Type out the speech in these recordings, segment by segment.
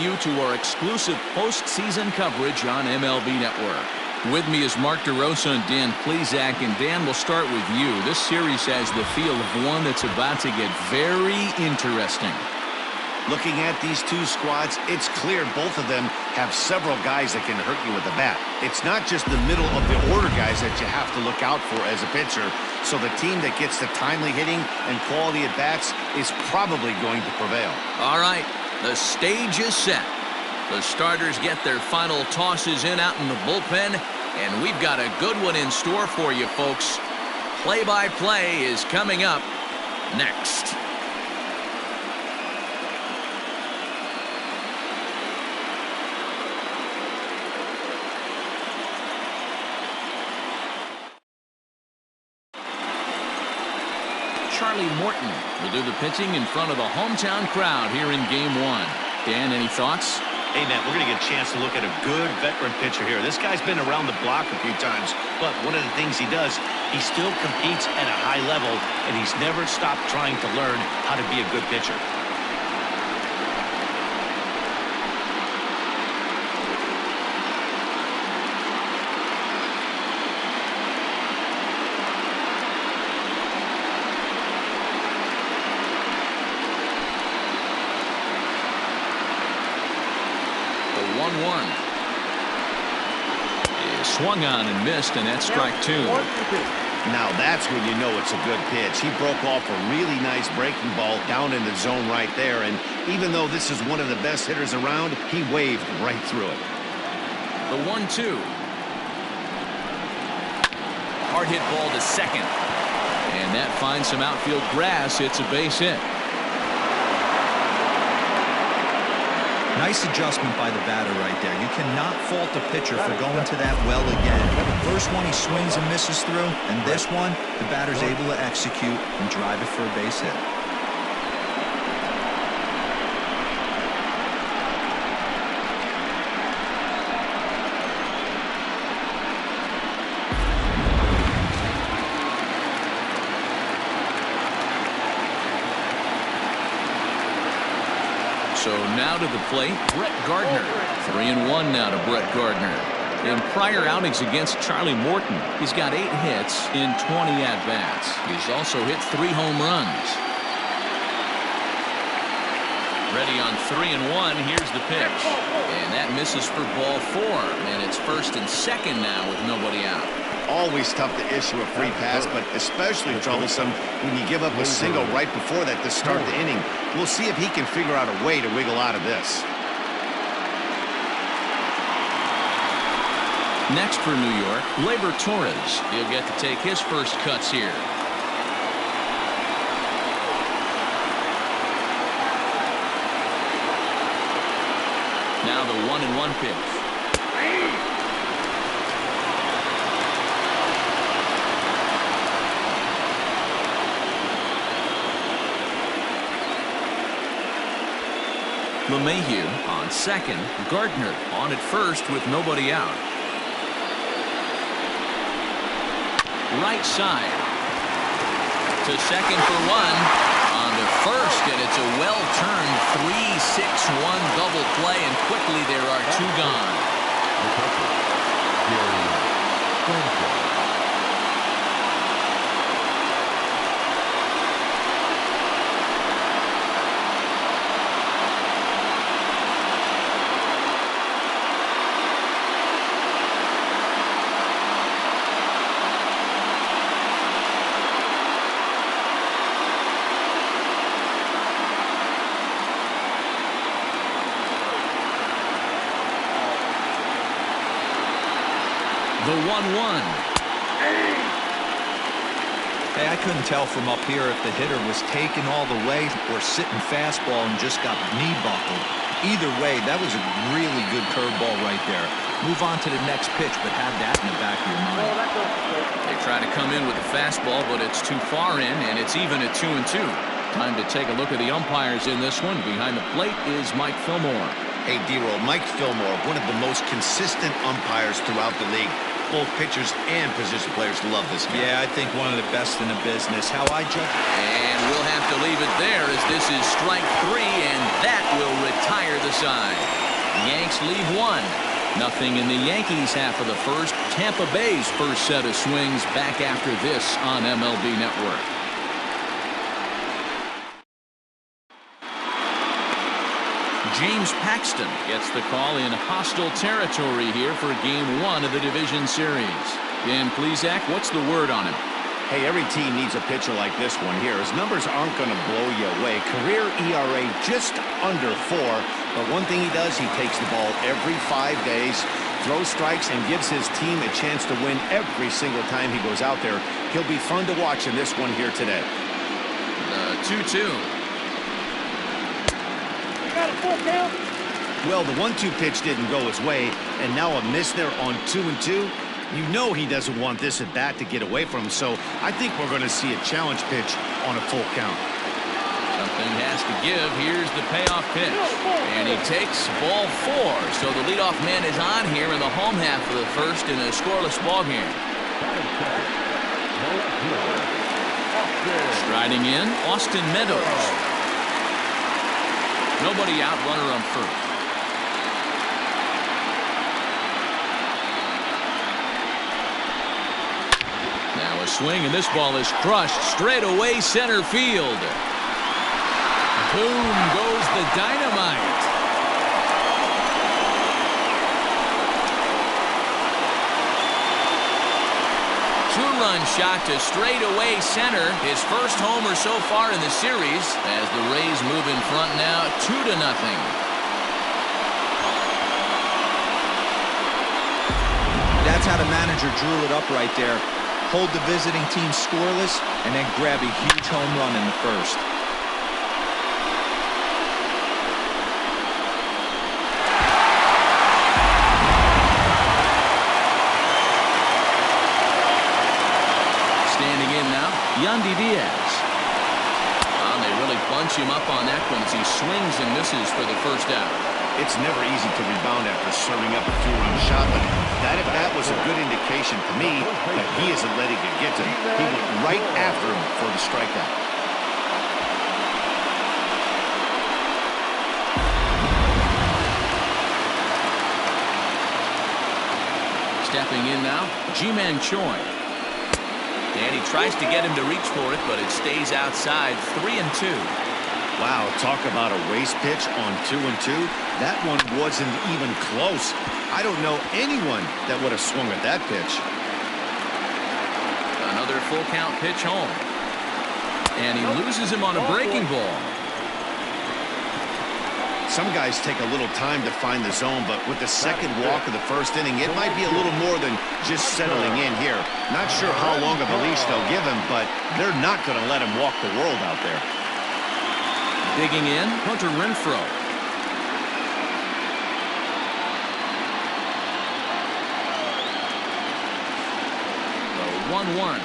you to our exclusive postseason coverage on MLB Network. With me is Mark DeRosa and Dan Plesac. And Dan, we'll start with you. This series has the feel of one that's about to get very interesting. Looking at these two squads, it's clear both of them have several guys that can hurt you with the bat. It's not just the middle of the order guys that you have to look out for as a pitcher. So the team that gets the timely hitting and quality at bats is probably going to prevail. All right, the stage is set. The starters get their final tosses in out in the bullpen, and we've got a good one in store for you, folks. Play-by-play is coming up next. Charlie Morton will do the pitching in front of the hometown crowd here in Game 1. Dan, any thoughts? Hey, man, we're going to get a chance to look at a good veteran pitcher here. This guy's been around the block a few times, but one of the things he does, he still competes at a high level, and he's never stopped trying to learn how to be a good pitcher. Swung on and missed, and that's strike two. Now that's when you know it's a good pitch. He broke off a really nice breaking ball down in the zone right there, and even though this is one of the best hitters around, he waved right through it. The 1-2. Hard hit ball to second, and that finds some outfield grass. It's a base hit. Nice adjustment by the batter right there. You cannot fault the pitcher for going to that well again. The first one he swings and misses through, and this one, the batter's able to execute and drive it for a base hit. So now to the plate, Brett Gardner. 3-1 now to Brett Gardner. In prior outings against Charlie Morton, he's got 8 hits in 20 at-bats. He's also hit 3 home runs. Ready on 3-1, here's the pitch. And that misses for ball 4. And it's first and second now with nobody out. Always tough to issue a free pass, but especially troublesome when you give up a single right before that to start the inning. We'll see if he can figure out a way to wiggle out of this. Next for New York, Gleyber Torres. He'll get to take his first cuts here. Now the 1-1 pitch. LeMahieu on second. Gardner on at first with nobody out. Right side to second for 1. On to first, and it's a well-turned 3-6-1 double play, and quickly there are 2 gone. The 1-1. Hey, I couldn't tell from up here if the hitter was taking all the way or sitting fastball and just got knee buckled. Either way, that was a really good curveball right there. Move on to the next pitch, but have that in the back of your mind. They try to come in with a fastball, but it's too far in, and it's even at 2-2. Time to take a look at the umpires in this one. Behind the plate is Mike Fillmore. Hey, D-Roll, Mike Fillmore, one of the most consistent umpires throughout the league. Both pitchers and position players love this guy. Yeah, I think one of the best in the business. How I judge. And we'll have to leave it there as this is strike 3, and that will retire the side. Yanks leave 1-0 in the Yankees half of the first. Tampa Bay's first set of swings back after this on MLB Network. James Paxton gets the call in hostile territory here for Game 1 of the Division Series. Dan Plesac, what's the word on him? Hey, every team needs a pitcher like this one here. His numbers aren't going to blow you away. Career ERA just under 4. But one thing he does, he takes the ball every 5 days, throws strikes, and gives his team a chance to win every single time he goes out there. He'll be fun to watch in this one here today. The 2-2. Got a 4 count. Well, the 1-2 pitch didn't go his way, and now a miss there on 2-2. You know he doesn't want this at bat to get away from him, so I think we're going to see a challenge pitch on a full count. Something has to give. Here's the payoff pitch. And he takes ball 4. So the leadoff man is on here in the home half of the first in a scoreless ball game. Striding in, Austin Meadows. Nobody out, runner on first. Now a swing, and this ball is crushed straight away center field. Boom goes the dynamite. Two-run shot to straightaway center. His first homer so far in the series as the Rays move in front now 2-0. That's how the manager drew it up right there. Hold the visiting team scoreless and then grab a huge home run in the first. Standing in now, Yandy Diaz. They really bunch him up on that one as he swings and misses for the first out. It's never easy to rebound after serving up a 2-run shot, but that at bat was a good indication to me that he isn't letting it get to him. He went right after him for the strikeout. Stepping in now, Ji-Man Choi. And he tries to get him to reach for it, but it stays outside. 3-2. Wow, talk about a waste pitch on 2-2. That one wasn't even close. I don't know anyone that would have swung at that pitch. Another full count pitch home. And he loses him on a breaking ball. Some guys take a little time to find the zone, but with the second walk of the first inning, it might be a little more than just settling in here. Not sure how long of a leash they'll give him, but they're not going to let him walk the world out there. Digging in, Hunter Renfroe. The 1-1.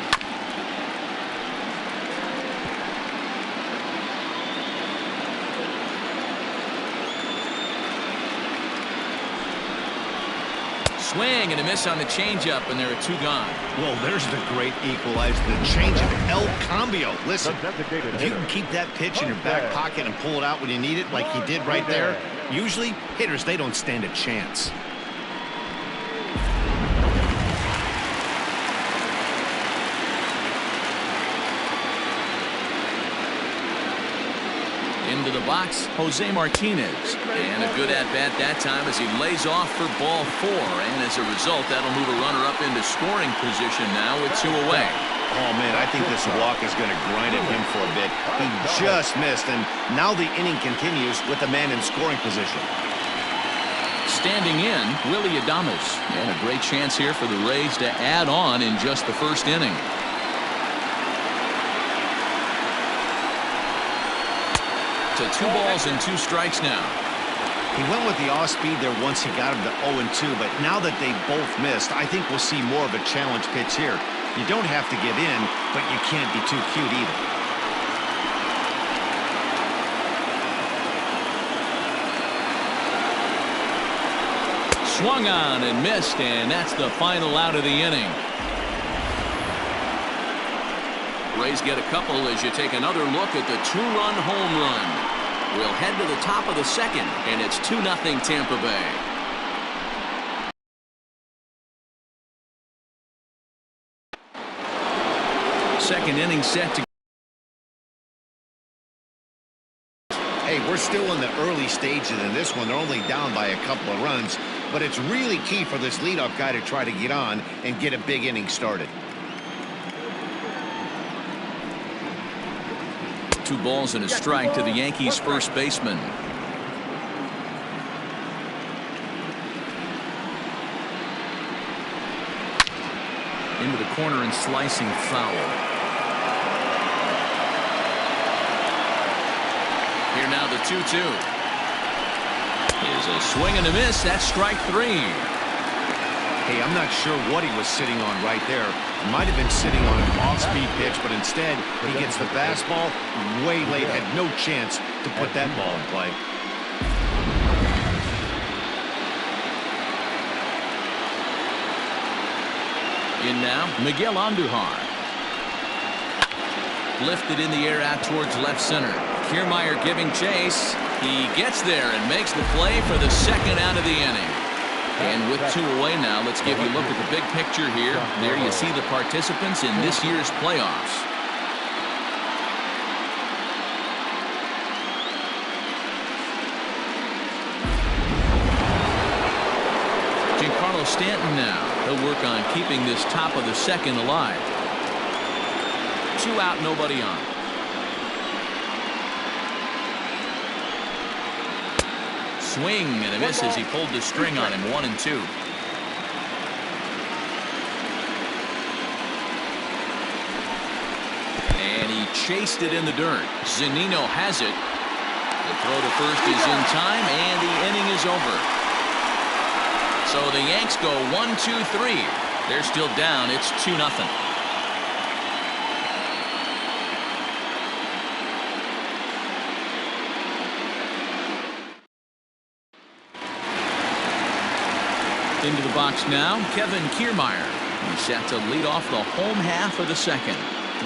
Swing and a miss on the changeup, and there are 2 gone. Well, there's the great equalizer, the changeup, El Cambio. Listen, if you can keep that pitch in your back pocket and pull it out when you need it like he did right there, usually hitters, they don't stand a chance. Into the box, Jose Martinez. And a good at-bat that time as he lays off for ball 4. And as a result, that'll move a runner up into scoring position now with 2 away. Oh, man, I think this walk is going to grind at him for a bit. He just missed, and now the inning continues with a man in scoring position. Standing in, Willie Adames. And a great chance here for the Rays to add on in just the first inning. To 2 balls and 2 strikes now. He went with the off-speed there once he got him to 0-2, but now that they both missed, I think we'll see more of a challenge pitch here. You don't have to give in, but you can't be too cute either. Swung on and missed, and that's the final out of the inning. Rays get a couple as you take another look at the two-run home run. We'll head to the top of the second, and it's 2-0 Tampa Bay. Second inning set to. Hey, we're still in the early stages in this one. They're only down by a couple of runs, but it's really key for this leadoff guy to try to get on and get a big inning started. 2 balls and a strike to the Yankees first baseman. Into the corner and slicing foul. Here now the 2-2. Is a swing and a miss. That's strike 3. Hey, I'm not sure what he was sitting on right there. He might have been sitting on an off-speed pitch, but instead he gets the fastball way late. Had no chance to put that ball in play. In now, Miguel Andujar. Lifted in the air out towards left center. Kiermaier giving chase. He gets there and makes the play for the second out of the inning. And with 2 away now, let's give you a look at the big picture here. There you see the participants in this year's playoffs. Giancarlo Stanton now. He'll work on keeping this top of the second alive. 2 out, nobody on. Swing and a miss as he pulled the string on him. 1-2. And he chased it in the dirt. Zunino has it. The throw to first is in time, and the inning is over. So the Yanks go 1-2-3. They're still down. It's 2-0. Into the box now, Kevin Kiermaier. He's set to lead off the home half of the second.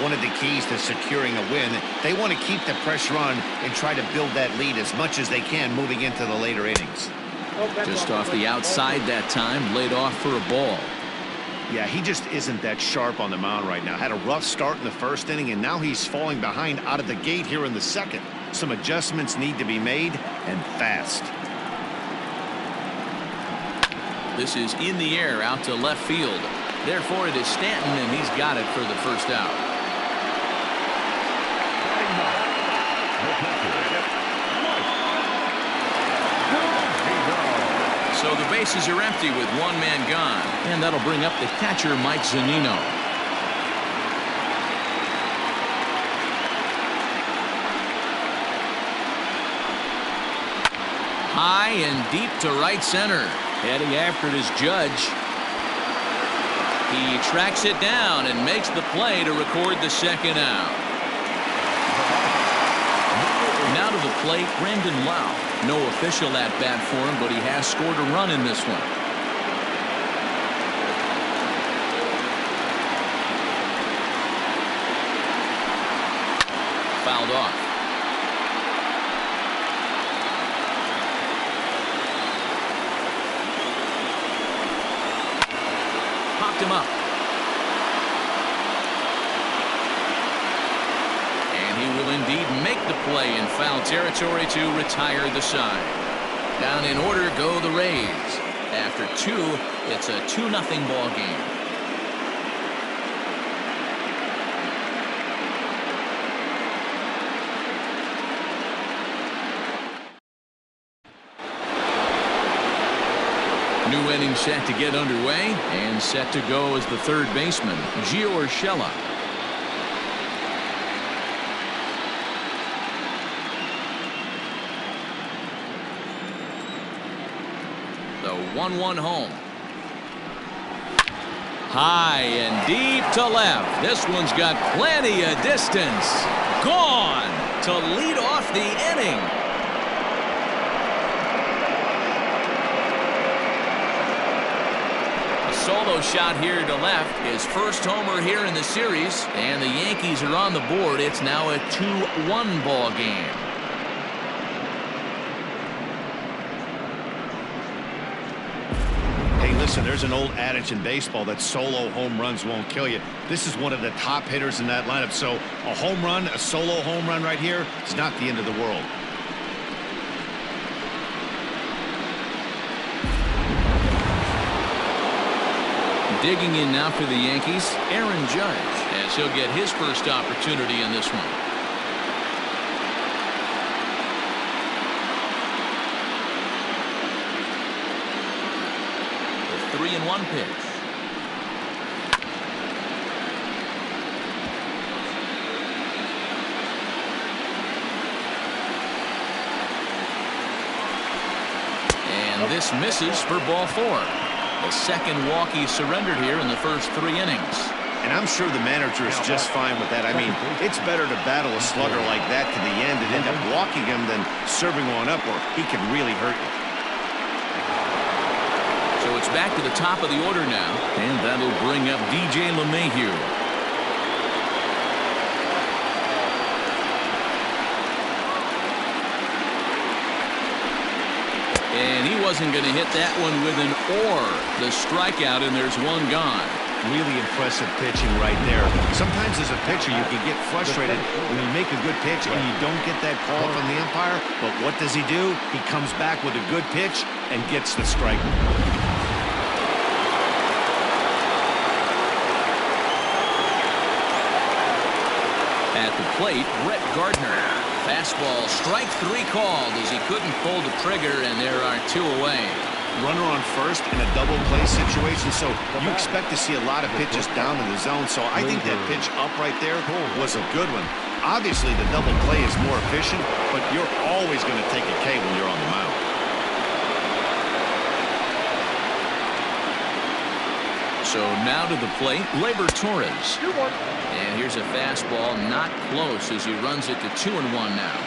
One of the keys to securing a win, they want to keep the pressure on and try to build that lead as much as they can moving into the later innings. Just off the outside that time, laid off for a ball. Yeah, he just isn't that sharp on the mound right now. Had a rough start in the first inning, and now he's falling behind out of the gate here in the second. Some adjustments need to be made, and fast. This is in the air out to left field. Therefore, it is Stanton, and he's got it for the first out. So the bases are empty with 1 man gone, and that'll bring up the catcher, Mike Zunino. High and deep to right center. Heading after it is Judge. He tracks it down and makes the play to record the second out. Now to the plate, Brandon Lau. No official at bat for him, but he has scored a run in this one. Fouled off. Him up. And he will indeed make the play in foul territory to retire the side. Down in order go the Rays. After 2, it's a 2-0 ball game. New inning set to get underway, and set to go as the third baseman, Gio Urshela. The 1-1 home. High and deep to left. This one's got plenty of distance. Gone to lead off the inning. solo shot here to left. His first homer here in the series. And the Yankees are on the board. It's now a 2-1 ball game. Hey, listen, there's an old adage in baseball that solo home runs won't kill you. This is one of the top hitters in that lineup. So a home run, a solo home run right here is not the end of the world. Digging in now for the Yankees, Aaron Judge, as he'll get his first opportunity in this one. The 3-1 pitch. And this misses for ball 4. The second walk he surrendered here in the first 3 innings. And I'm sure the manager is just fine with that. I mean, it's better to battle a slugger like that to the end and end up walking him than serving one up where he can really hurt you. So it's back to the top of the order now, and that'll bring up DJ LeMahieu. And he wasn't going to hit that one with an or. The strikeout, and there's one gone. Really impressive pitching right there. Sometimes as a pitcher, you can get frustrated when you make a good pitch and you don't get that call from the umpire. But what does he do? He comes back with a good pitch and gets the strike. At the plate, Brett Gardner. Fastball, strike 3 called as he couldn't pull the trigger, and there are 2 away. Runner on first in a double play situation, so you expect to see a lot of pitches down in the zone. So I think that pitch up right there was a good one. Obviously, the double play is more efficient, but you're always going to take a K when you're on the mound. So now to the plate, Gleyber Torres. And here's a fastball, not close as he runs it to 2-1 now.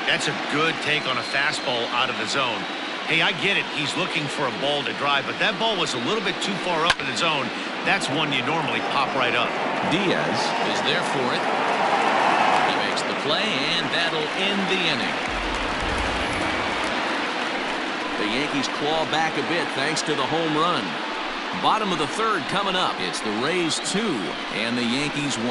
That's a good take on a fastball out of the zone. Hey, I get it. He's looking for a ball to drive, but that ball was a little bit too far up in the zone. That's one you normally pop right up. Diaz is there for it. He makes the play, and that'll end the inning. The Yankees claw back a bit thanks to the home run. Bottom of the 3rd coming up. It's the Rays 2 and the Yankees 1.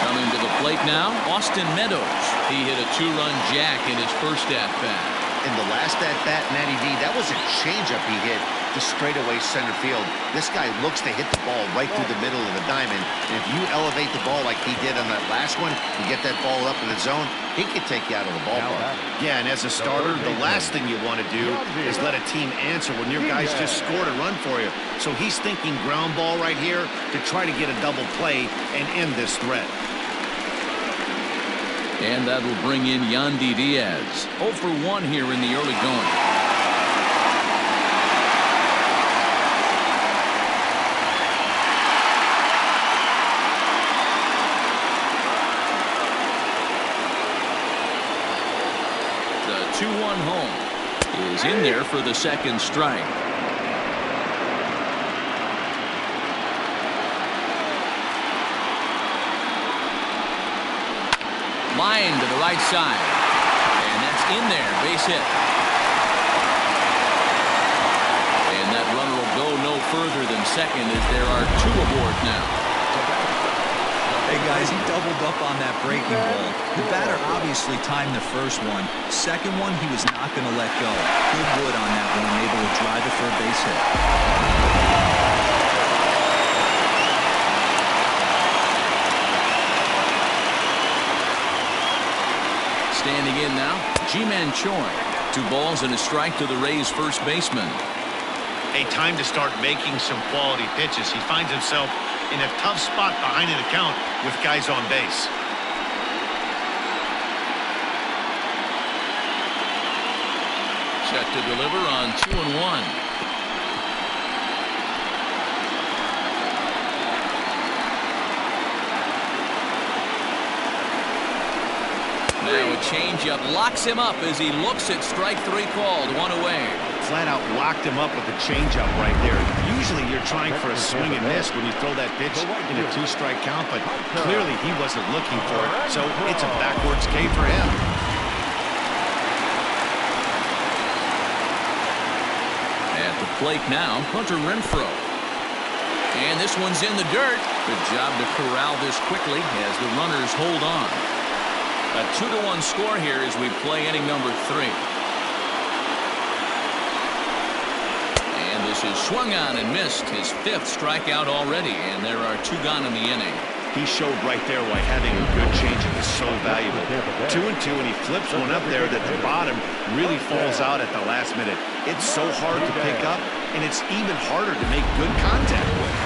Coming to the plate now, Austin Meadows. He hit a 2-run jack in his first at-bat. In the last at-bat, Matty V, that was a changeup he hit to straightaway center field. This guy looks to hit the ball right through the middle of the diamond. And if you elevate the ball like he did on that last one and get that ball up in the zone, he could take you out of the ballpark. Yeah, and as a starter, the last thing you want to do is let a team answer when your guys just scored a run for you. So he's thinking ground ball right here to try to get a double play and end this threat. And that'll bring in Yandy Diaz. 0 for 1 here in the early going. The 2-1 home is in there for the second strike. Line to the right side. And that's in there. Base hit. And that runner will go no further than second as there are 2 aboard now. Hey, guys, he doubled up on that breaking ball. The batter obviously timed the first one. Second one, he was not going to let go. Good wood on that one, able to drive it for a base hit. Standing in now, Ji-Man Choi. 2 balls and a strike to the Rays' first baseman. Hey, time to start making some quality pitches. He finds himself in a tough spot behind an account with guys on base. Set to deliver on 2-1. Now a changeup locks him up as he looks at strike three called. One away. Flat out locked him up with the changeup right there. Usually you're trying for a swing and miss when you throw that pitch in a 2-strike count, but clearly he wasn't looking for it, so it's a backwards K for him. At the plate now, Hunter Renfroe. And this one's in the dirt. Good job to corral this quickly as the runners hold on. A 2-1 score here as we play inning number 3. And this is swung on and missed. His 5th strikeout already, and there are 2 gone in the inning. He showed right there why having a good changeup is so valuable. 2-2, and he flips one up there that the bottom really falls out at the last minute. It's so hard to pick up, and it's even harder to make good contact with.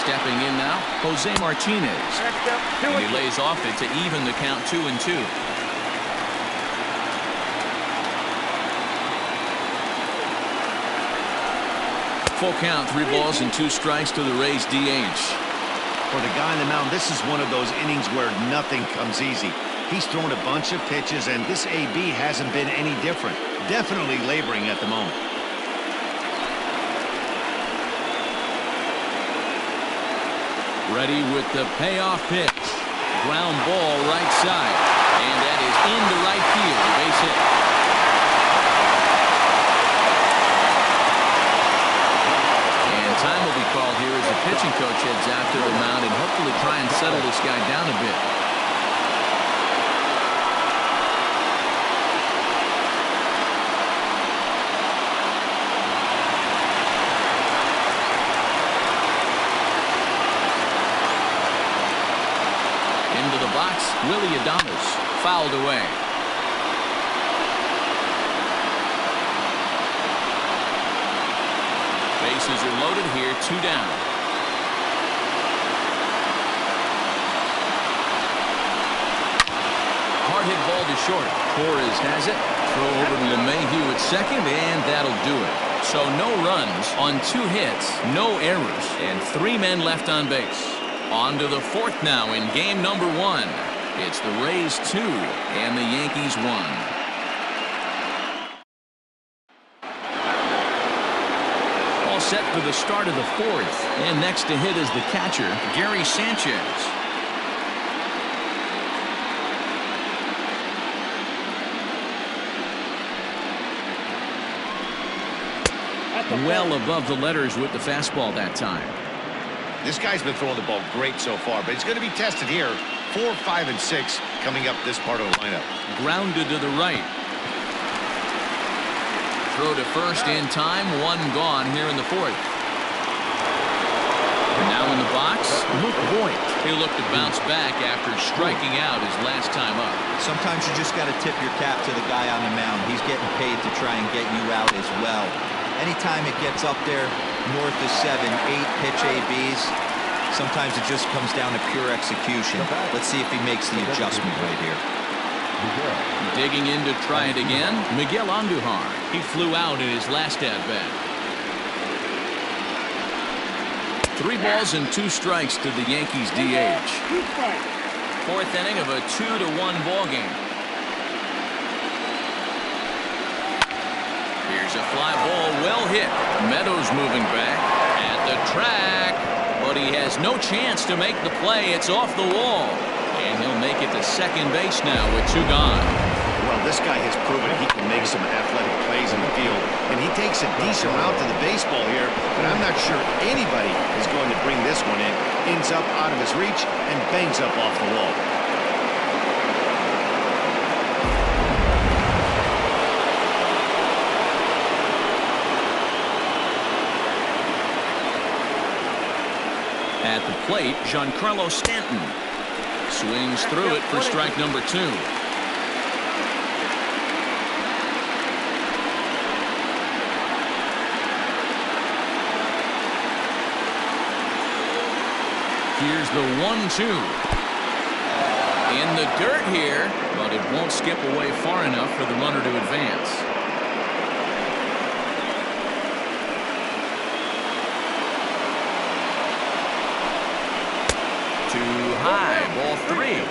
Stepping in now, Jose Martinez. And he lays off it to even the count 2-2. Full count, 3 balls and 2 strikes to the Rays DH. For the guy on the mound, this is one of those innings where nothing comes easy. He's thrown a bunch of pitches, and this AB hasn't been any different. Definitely laboring at the moment. Ready with the payoff pitch. Ground ball right side. And that is into right field. Base hit. And time will be called here as the pitching coach heads out to the mound and hopefully try and settle this guy down a bit. Willie Adames fouled away. Bases are loaded here, 2 down. Hard hit ball to short. Torres has it. Throw over to LeMahieu at second, and that'll do it. So no runs on 2 hits, no errors, and 3 men left on base. On to the 4th now in game number 1. It's the Rays 2 and the Yankees 1. All set for the start of the 4th. And next to hit is the catcher, Gary Sanchez. Well above the letters with the fastball that time. This guy's been throwing the ball great so far, but he's going to be tested here. 4, 5, and 6 coming up this part of the lineup. Grounded to the right. Throw to first in time. 1 gone here in the 4th. Now in the box, Luke Voigt. He'll look to bounce back after striking out his last time up. Sometimes you just got to tip your cap to the guy on the mound. He's getting paid to try and get you out as well. Anytime it gets up there north of 7, 8 pitch ABs, sometimes it just comes down to pure execution. Let's see if he makes the adjustment right here. Digging in to try it again, Miguel Andujar. He flew out in his last at-bat. 3 balls and 2 strikes to the Yankees DH. 4th inning of a 2-1 ball game. Here's a fly ball, well hit. Meadows moving back at the track, but he has no chance to make the play. It's off the wall, and he'll make it to second base now with 2 gone. Well, this guy has proven he can make some athletic plays in the field, and he takes a decent route to the baseball here, but I'm not sure anybody is going to bring this one in. Ends up out of his reach and bangs up off the wall. At the plate, Giancarlo Stanton swings through it for strike number 2. Here's the 1-2. In the dirt here, but it won't skip away far enough for the runner to advance. Too high, ball 3.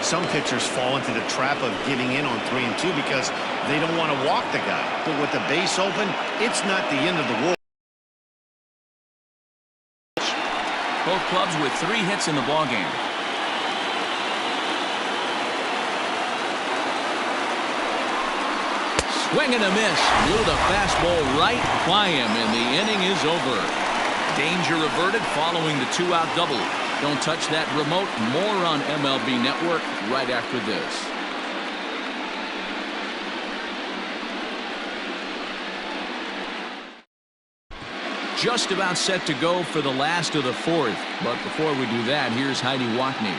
Some pitchers fall into the trap of giving in on 3 and 2 because they don't want to walk the guy. But with the base open, it's not the end of the world. Both clubs with 3 hits in the ballgame. Swing and a miss. Blew the fastball right by him, and the inning is over. Danger averted following the 2-out double. Don't touch that remote. More on MLB Network right after this. Just about set to go for the last of the 4th. But before we do that, here's Heidi Watney.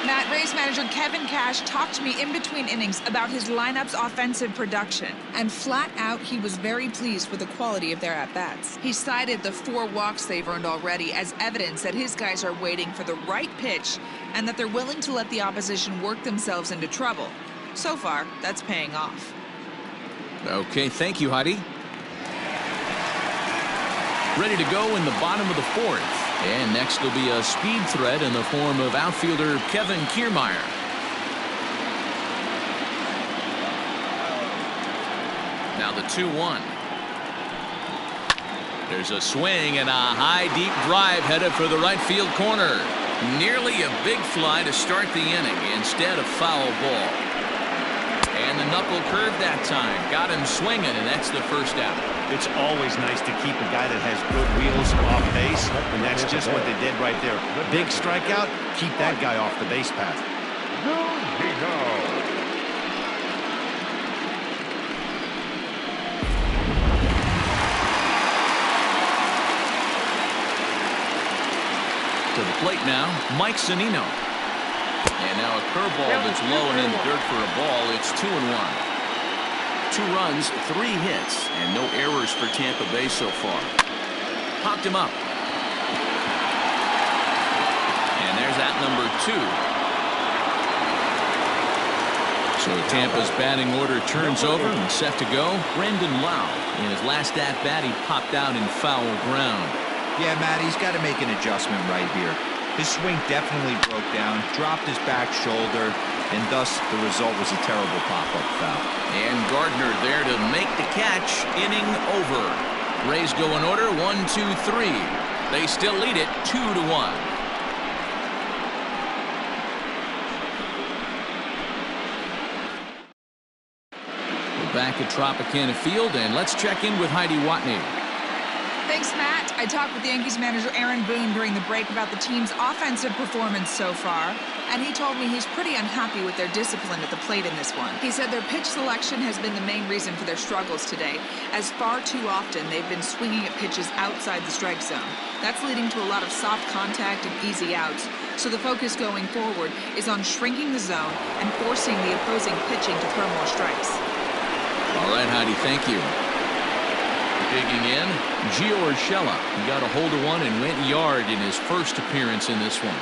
Matt, Rays manager Kevin Cash talked to me in between innings about his lineup's offensive production. And flat out, he was very pleased with the quality of their at-bats. He cited the 4 walks they've earned already as evidence that his guys are waiting for the right pitch and that they're willing to let the opposition work themselves into trouble. So far, that's paying off. Okay, thank you, Heidi. Ready to go in the bottom of the 4th. And next will be a speed threat in the form of outfielder Kevin Kiermaier. Now the 2-1. There's a swing and a high deep drive headed for the right field corner. Nearly a big fly to start the inning instead of foul ball. And the knuckle curve that time. Got him swinging, and that's the first out. It's always nice to keep a guy that has good wheels off base, and that's just what they did right there. Big strikeout, keep that guy off the base path. To the plate now, Mike Zunino. And now a curveball that's low and in the dirt for a ball. It's 2-1. 2 runs, 3 hits, and no errors for Tampa Bay so far. Popped him up. And there's at number 2. So Tampa's batting order turns over and set to go. Brendan Lau. In his last at-bat, he popped out in foul ground. Yeah, Matt, he's got to make an adjustment right here. His swing definitely broke down, dropped his back shoulder, and thus the result was a terrible pop-up foul. And Gardner there to make the catch. Inning over. Rays go in order 1, 2, 3. They still lead it 2-1. We're back at Tropicana Field, and let's check in with Heidi Watney. Thanks, Matt. I talked with Yankees manager Aaron Boone during the break about the team's offensive performance so far, and he told me he's pretty unhappy with their discipline at the plate in this one. He said their pitch selection has been the main reason for their struggles today, as far too often they've been swinging at pitches outside the strike zone. That's leading to a lot of soft contact and easy outs, so the focus going forward is on shrinking the zone and forcing the opposing pitching to throw more strikes. All right, Heidi, thank you. Digging in, Gio Urshela. He got a hold of one and went yard in his first appearance in this one.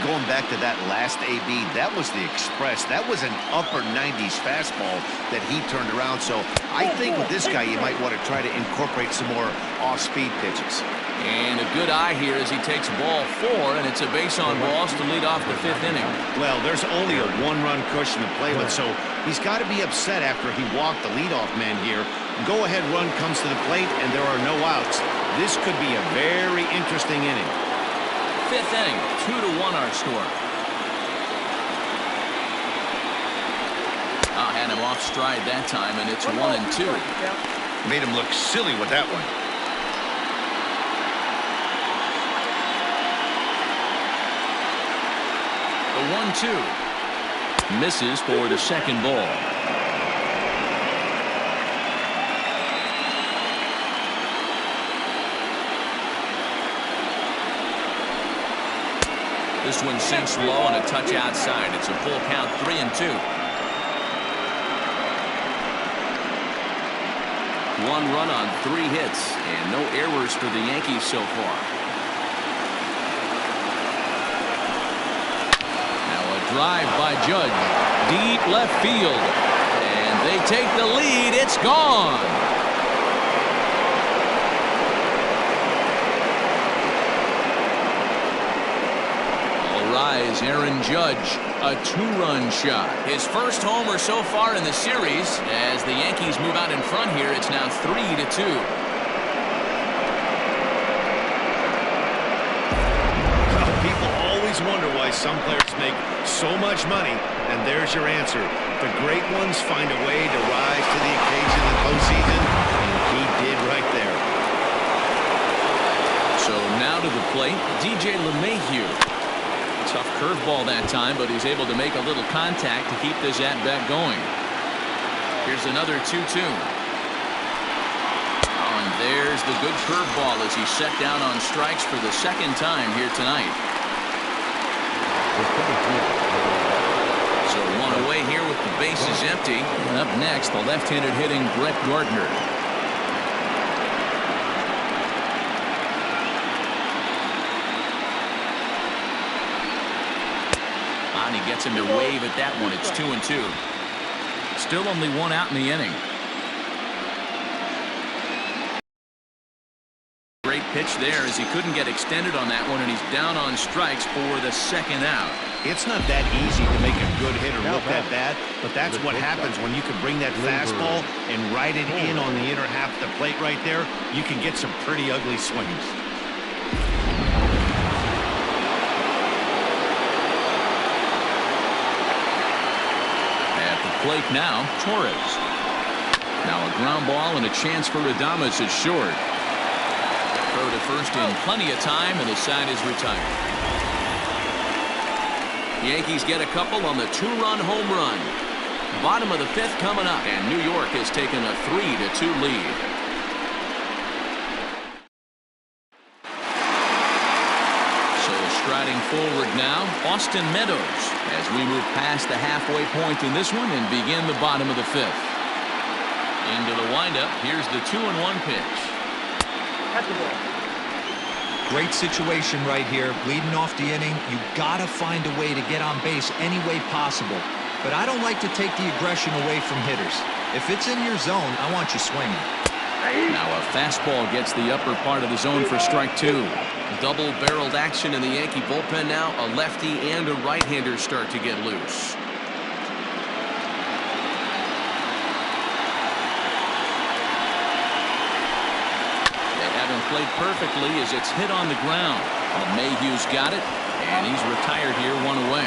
Going back to that last AB, that was the express. That was an upper 90s fastball that he turned around. So I think with this guy, you might want to try to incorporate some more off-speed pitches. And a good eye here as he takes ball 4, and it's a base on balls to lead off the 5th inning. Well, there's only a 1-run cushion to play with, so he's got to be upset after he walked the leadoff man here. Go-ahead run comes to the plate, and there are no outs. This could be a very interesting inning. 5th inning, 2-1 our score. Had him off stride that time, and it's 1-2. Made him look silly with that one. The 1-2 misses for the second ball. This one sinks low on a touch outside. It's a full count, 3-2. 1 run on 3 hits and no errors for the Yankees so far. Now a drive by Judge, deep left field, and they take the lead. It's gone. eyes Aaron Judge, a two-run shot. His first homer so far in the series. As the Yankees move out in front here, it's now 3-2. People always wonder why some players make so much money, and there's your answer. The great ones find a way to rise to the occasion in the postseason, and he did right there. So now to the plate, DJ LeMahieu. Tough curveball that time, but he's able to make a little contact to keep this at-bat going. Here's another 2-2. And there's the good curveball as he's set down on strikes for the second time here tonight. So one away here with the bases empty. And up next, the left-handed hitting Brett Gardner. And he gets him to wave at that one. It's 2-2. Still only one out in the inning. Great pitch there as he couldn't get extended on that one, and he's down on strikes for the second out. It's not that easy to make a good hitter look that bad, but that's what happens when you can bring that fastball and ride it in on the inner half of the plate right there. You can get some pretty ugly swings. At the plate now, Torres. Now a ground ball and a chance for Adames is short. Throw to first in plenty of time, and the side is retired. Yankees get a couple on the two-run home run. Bottom of the fifth coming up, and New York has taken a 3-2 lead. So striding forward now, Austin Meadows, as we move past the halfway point in this one and begin the bottom of the fifth. Into the windup, here's the 2-1 pitch. Great situation right here. Leading off the inning, you gotta find a way to get on base any way possible. But I don't like to take the aggression away from hitters. If it's in your zone, I want you swinging. Now a fastball gets the upper part of the zone for strike two. Double-barreled action in the Yankee bullpen now. A lefty and a right-hander start to get loose. Played perfectly as it's hit on the ground. Mayhew's got it, and he's retired here, one away.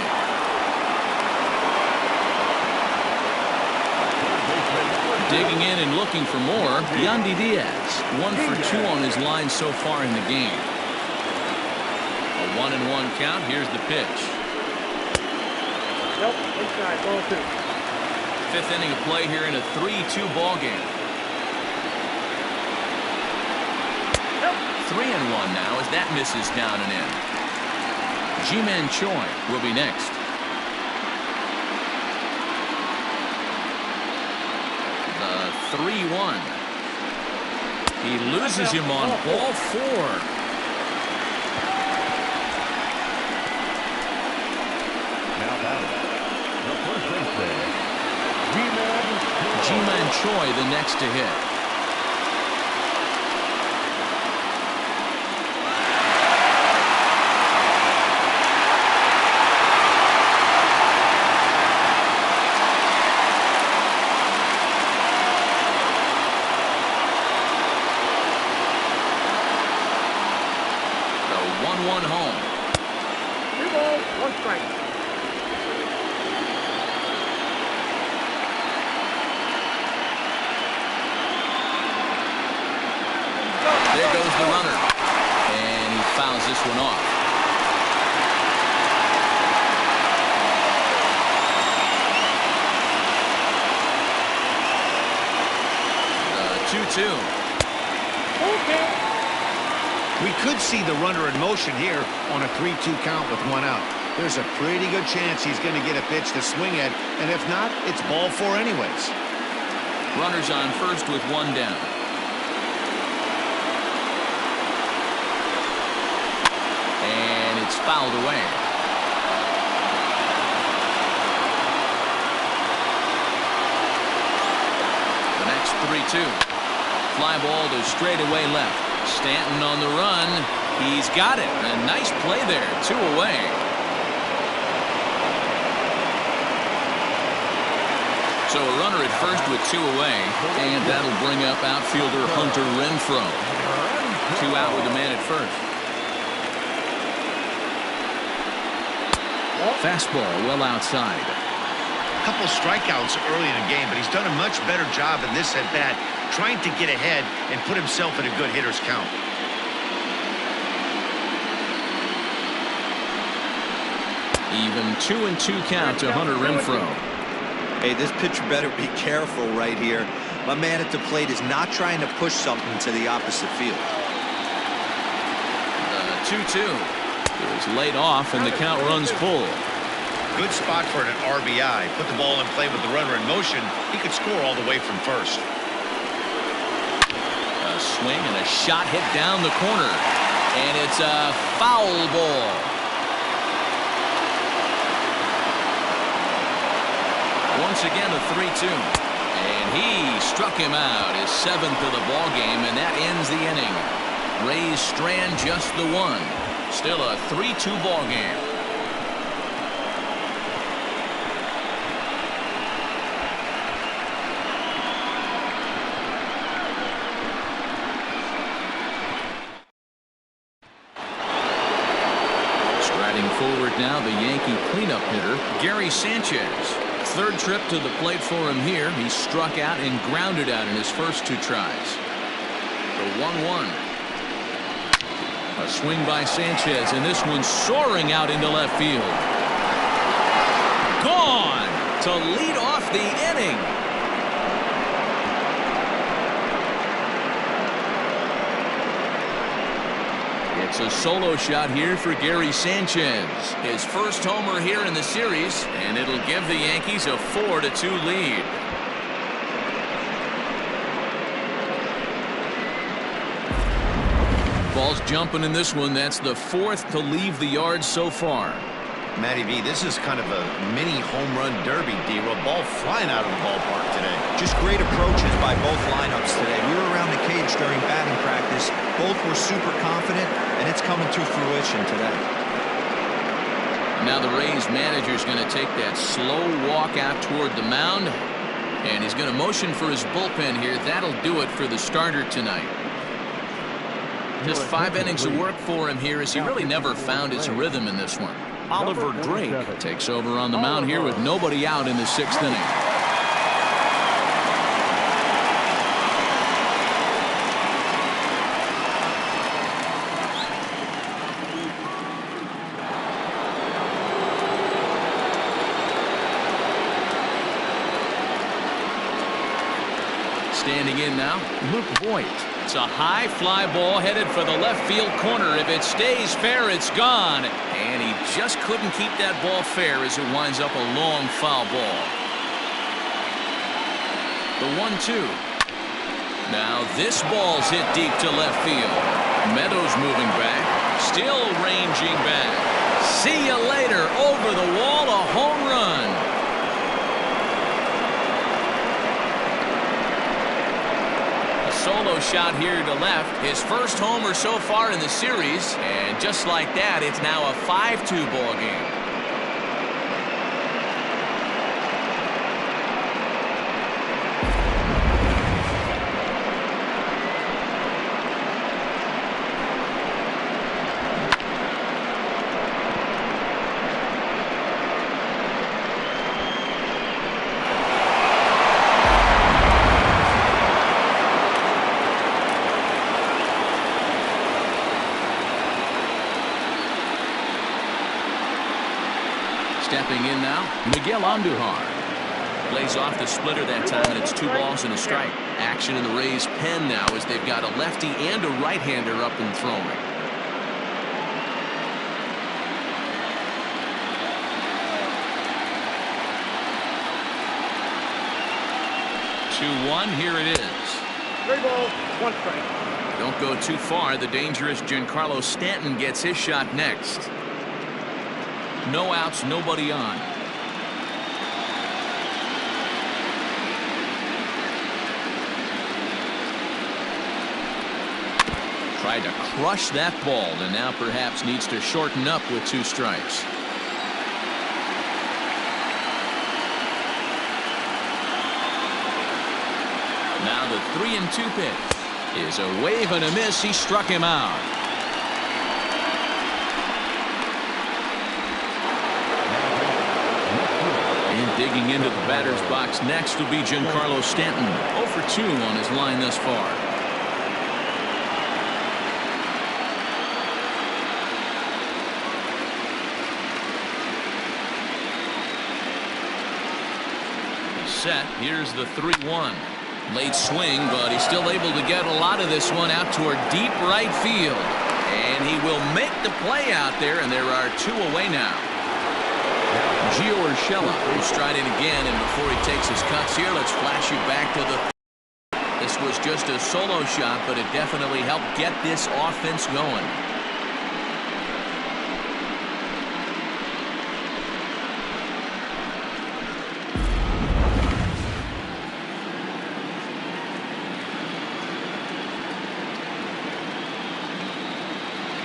Digging in and looking for more, Yandy Diaz. 1 for 2 on his line so far in the game. A 1-1 count. Here's the pitch. Nope, inside, ball 2. Fifth inning of play here in a 3-2 ball game. 3-1 now as that misses down and in. Ji-Man Choi will be next. The 3-1. He loses him on ball 4. Now batting. Ji-Man Choi the next to hit. There goes the runner, and he fouls this one off. The 2-2. We could see the runner in motion here on a 3-2 count with 1 out. There's a pretty good chance he's going to get a pitch to swing at, and if not, it's ball 4 anyways. Runners on first with 1 down. And it's fouled away. The next 3-2. Fly ball to straightaway left. Stanton on the run. He's got it. A nice play there. 2 away. So a runner at first with 2 away, and that'll bring up outfielder Hunter Renfroe. 2 out with a man at first. Fastball well outside. A couple strikeouts early in the game, but he's done a much better job in this at-bat trying to get ahead and put himself in a good hitter's count. Even 2-2 count to Hunter Renfroe. Hey, this pitcher better be careful right here. My man at the plate is not trying to push something to the opposite field. 2-2 is laid off, and the count runs full. Good spot for an RBI. Put the ball in play with the runner in motion. He could score all the way from first. A swing and a shot hit down the corner, and it's a foul ball. Once again, a 3-2. And he struck him out, his 7th of the ball game, and that ends the inning. Rays strand just the 1. Still a 3-2 ball game. Striding forward now, the Yankee cleanup hitter, Gary Sanchez. 3rd trip to the plate for him here. He struck out and grounded out in his first 2 tries. The 1-1. A swing by Sanchez, and this one soaring out into left field. Gone to lead off the inning. It's a solo shot here for Gary Sanchez. His first homer here in the series, and it'll give the Yankees a 4-2 lead. Ball's jumping in this one. That's the 4th to leave the yard so far. Matty V, this is kind of a mini home run derby, D-Roll. Ball flying out of the ballpark today. Just great approaches by both lineups today. We were around the cage during batting practice. Both were super confident, and it's coming to fruition today. Now the Rays manager's going to take that slow walk out toward the mound, and he's going to motion for his bullpen here. That'll do it for the starter tonight. Just 5 innings of work for him here, as he really never found his rhythm in this one. Oliver Drake takes over on the mound here with nobody out in the 6th inning. Standing in now, Luke Voigt. It's a high fly ball headed for the left field corner. If it stays fair, it's gone. And he just couldn't keep that ball fair as it winds up a long foul ball. The 1-2. Now this ball's hit deep to left field. Meadows moving back. Still ranging back. See you later. Over the wall, a home run. Solo shot here to left. His first homer so far in the series, and just like that, it's now a 5-2 ball game. Stepping in now, Miguel Andujar. Plays off the splitter that time, and it's 2 balls and a strike. Action in the Rays' pen now as they've got a lefty and a right-hander up and throwing. 2-1, here it is. 3 balls, 1 strike. Don't go too far. The dangerous Giancarlo Stanton gets his shot next. No outs, nobody on. Tried to crush that ball, and now perhaps needs to shorten up with 2 strikes. 3-2 pitch is a wave and a miss. He struck him out. And digging into the batter's box next will be Giancarlo Stanton. 0 for 2 on his line thus far. Set. Here's the 3-1. Late swing, but he's still able to get a lot of this one out toward deep right field. And he will make the play out there, and there are 2 away now. Gio Urshela will stride in again, and before he takes his cuts here, let's flash you back to the... This was just a solo shot, but it definitely helped get this offense going.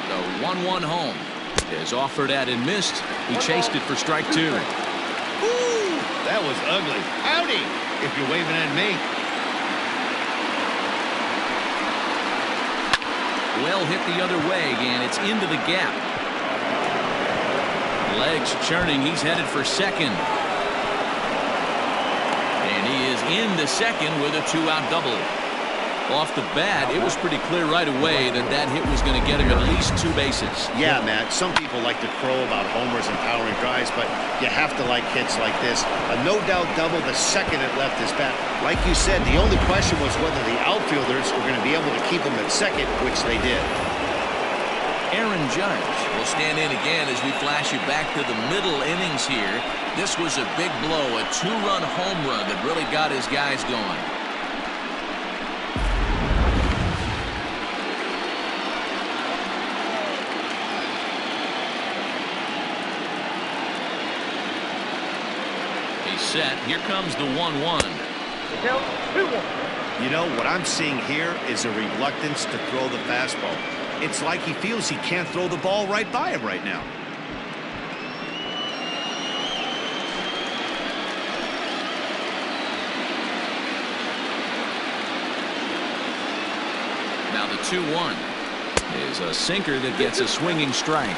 The 1-1 home is offered at and missed. He chased it for strike 2. Ooh, that was ugly. Howdy, if you're waving at me. Well hit the other way, and it's into the gap. Legs churning. He's headed for second. And he is into second with a 2-out double. Off the bat, it was pretty clear right away that that hit was going to get him at least 2 bases. Yeah, Matt, some people like to crow about homers and powering drives, but you have to like hits like this. A no-doubt double the second it left his bat. Like you said, the only question was whether the outfielders were going to be able to keep him at second, which they did. Aaron Judge will stand in again as we flash you back to the middle innings here. This was a big blow, a 2-run home run that really got his guys going. Set. Here comes the 1-1. You know, what I'm seeing here is a reluctance to throw the fastball. It's like he feels he can't throw the ball right by him right now. Now the 2-1 is a sinker that gets a swinging strike.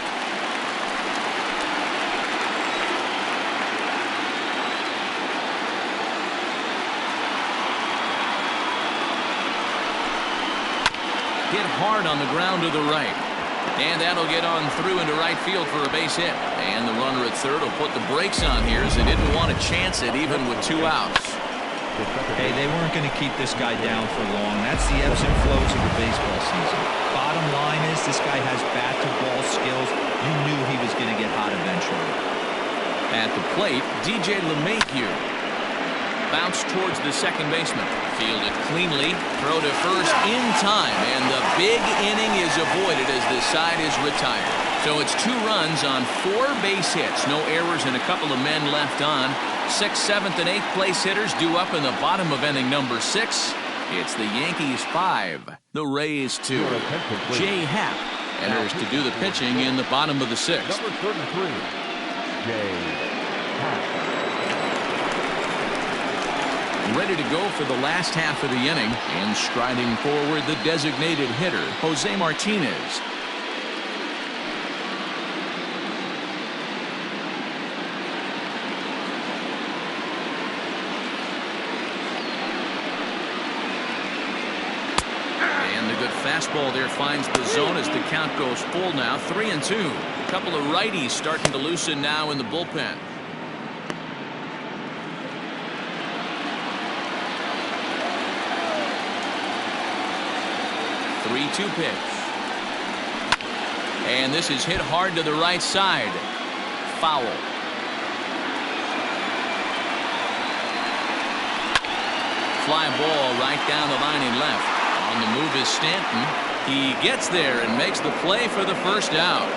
Hit hard on the ground to the right. And that'll get on through into right field for a base hit. And the runner at third will put the brakes on here as they didn't want to chance it even with 2 outs. Hey, they weren't going to keep this guy down for long. That's the ebbs and flows of the baseball season. Bottom line is this guy has bat-to-ball skills. You knew he was going to get hot eventually. At the plate, DJ LeMahieu bounced towards the second baseman. Fielded cleanly, throw to first in time, and the big inning is avoided as the side is retired. So it's 2 runs on 4 base hits, no errors and a couple of men left on. 6th, 7th, and 8th place hitters due up in the bottom of inning number 6. It's the Yankees 5, the Rays 2. Jay Happ enters to do the pitching in the bottom of the 6th. Number 33, Jay Happ. Ready to go for the last half of the inning, and striding forward the designated hitter, Jose Martinez. And the good fastball there finds the zone as the count goes full now, 3-2. A couple of righties starting to loosen now in the bullpen. 3-2 pitch. And this is hit hard to the right side. Foul. Fly ball right down the line and left. On the move is Stanton. He gets there and makes the play for the first out.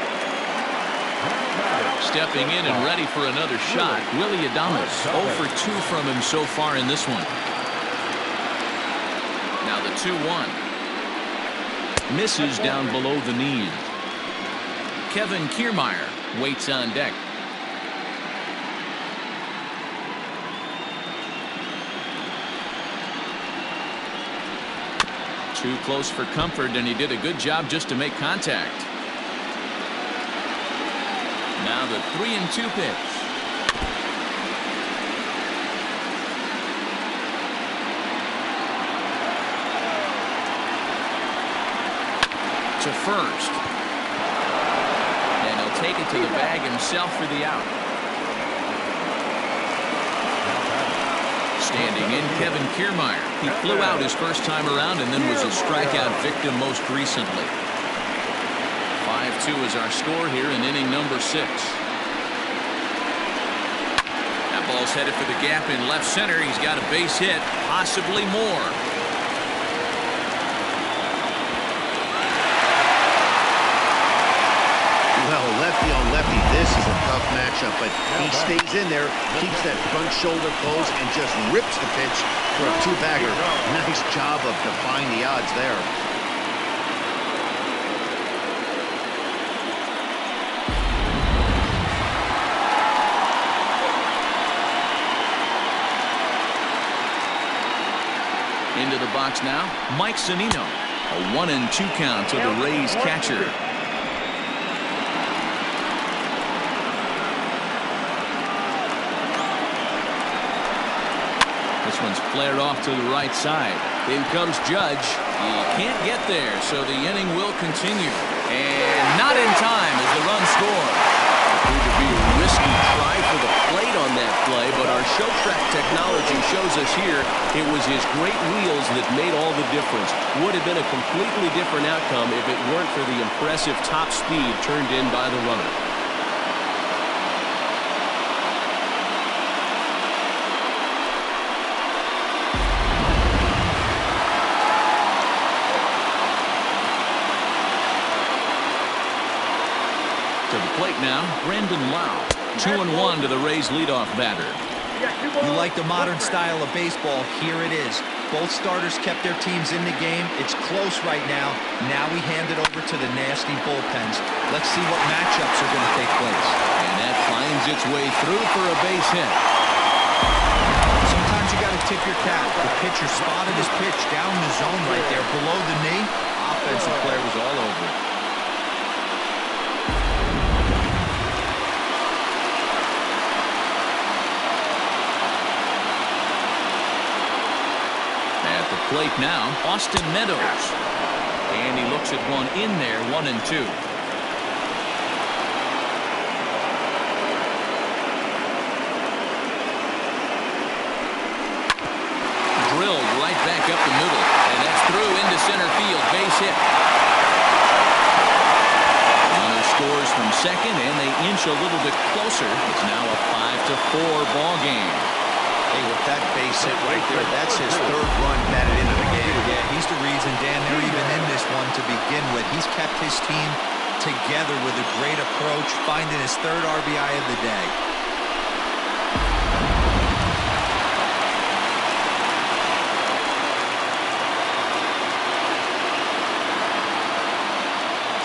Stepping in and ready for another shot, Willy Adames. 0 for 2 from him so far in this one. Now the 2-1. Misses down below the knee. Kevin Kiermaier waits on deck. Too close for comfort, and he did a good job just to make contact. Now the 3-2 pitch. To first. And he'll take it to the bag himself for the out. Standing in, Kevin Kiermaier. He flew out his first time around and then was a strikeout victim most recently. 5-2 is our score here in inning number 6. That ball's headed for the gap in left center. He's got a base hit, possibly more. Well, lefty on lefty, this is a tough matchup, but he stays in there, keeps that front shoulder close, and just rips the pitch for a two-bagger. Nice job of defying the odds there. Into the box now, Mike Zunino. A 1-2 count to the Rays catcher. This one's flared off to the right side. In comes Judge. He can't get there, so the inning will continue. And not in time as the run scores. It would be a risky try for the plate on that play, but our show track technology shows us here it was his great wheels that made all the difference. Would have been a completely different outcome if it weren't for the impressive top speed turned in by the runner. To the plate now, Brandon Lau. 2-1 to the Rays leadoff batter. You like the modern style of baseball? Here it is. Both starters kept their teams in the game. It's close right now. Now we hand it over to the nasty bullpens. Let's see what matchups are going to take place. And that finds its way through for a base hit. Sometimes you got to tip your cap. The pitcher spotted his pitch down the zone right there below the knee. Offensive player was all over it. Plate now, Austin Meadows. And he looks at one in there, 1-2. Drilled right back up the middle. And that's through into center field. Base hit. Runner scores from second, and they inch a little bit closer. It's now a 5-4 ball game. Hey, with that base hit right there, that's his third run batted into the game. Yeah, he's the reason, Dan, they're even in this one to begin with. He's kept his team together with a great approach, finding his third RBI of the day.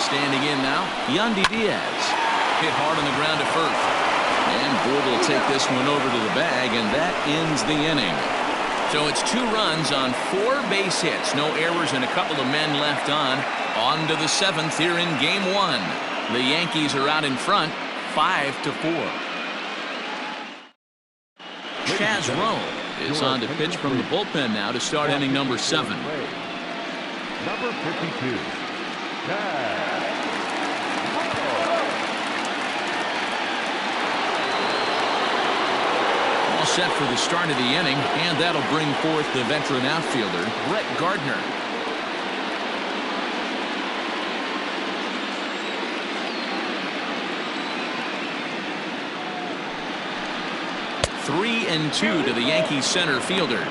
Standing in now, Yandy Diaz. Hit hard on the ground to first. And Boyd will take this one over to the bag, and that ends the inning. So it's 2 runs on 4 base hits. No errors and a couple of men left on. On to the 7th here in Game 1. The Yankees are out in front, 5-4. Chaz Rowe is on to pitch from the bullpen now to start inning number 7. Number 52, Chaz. All set for the start of the inning, and that'll bring forth the veteran outfielder, Brett Gardner. Three and 2 to the Yankees center fielder.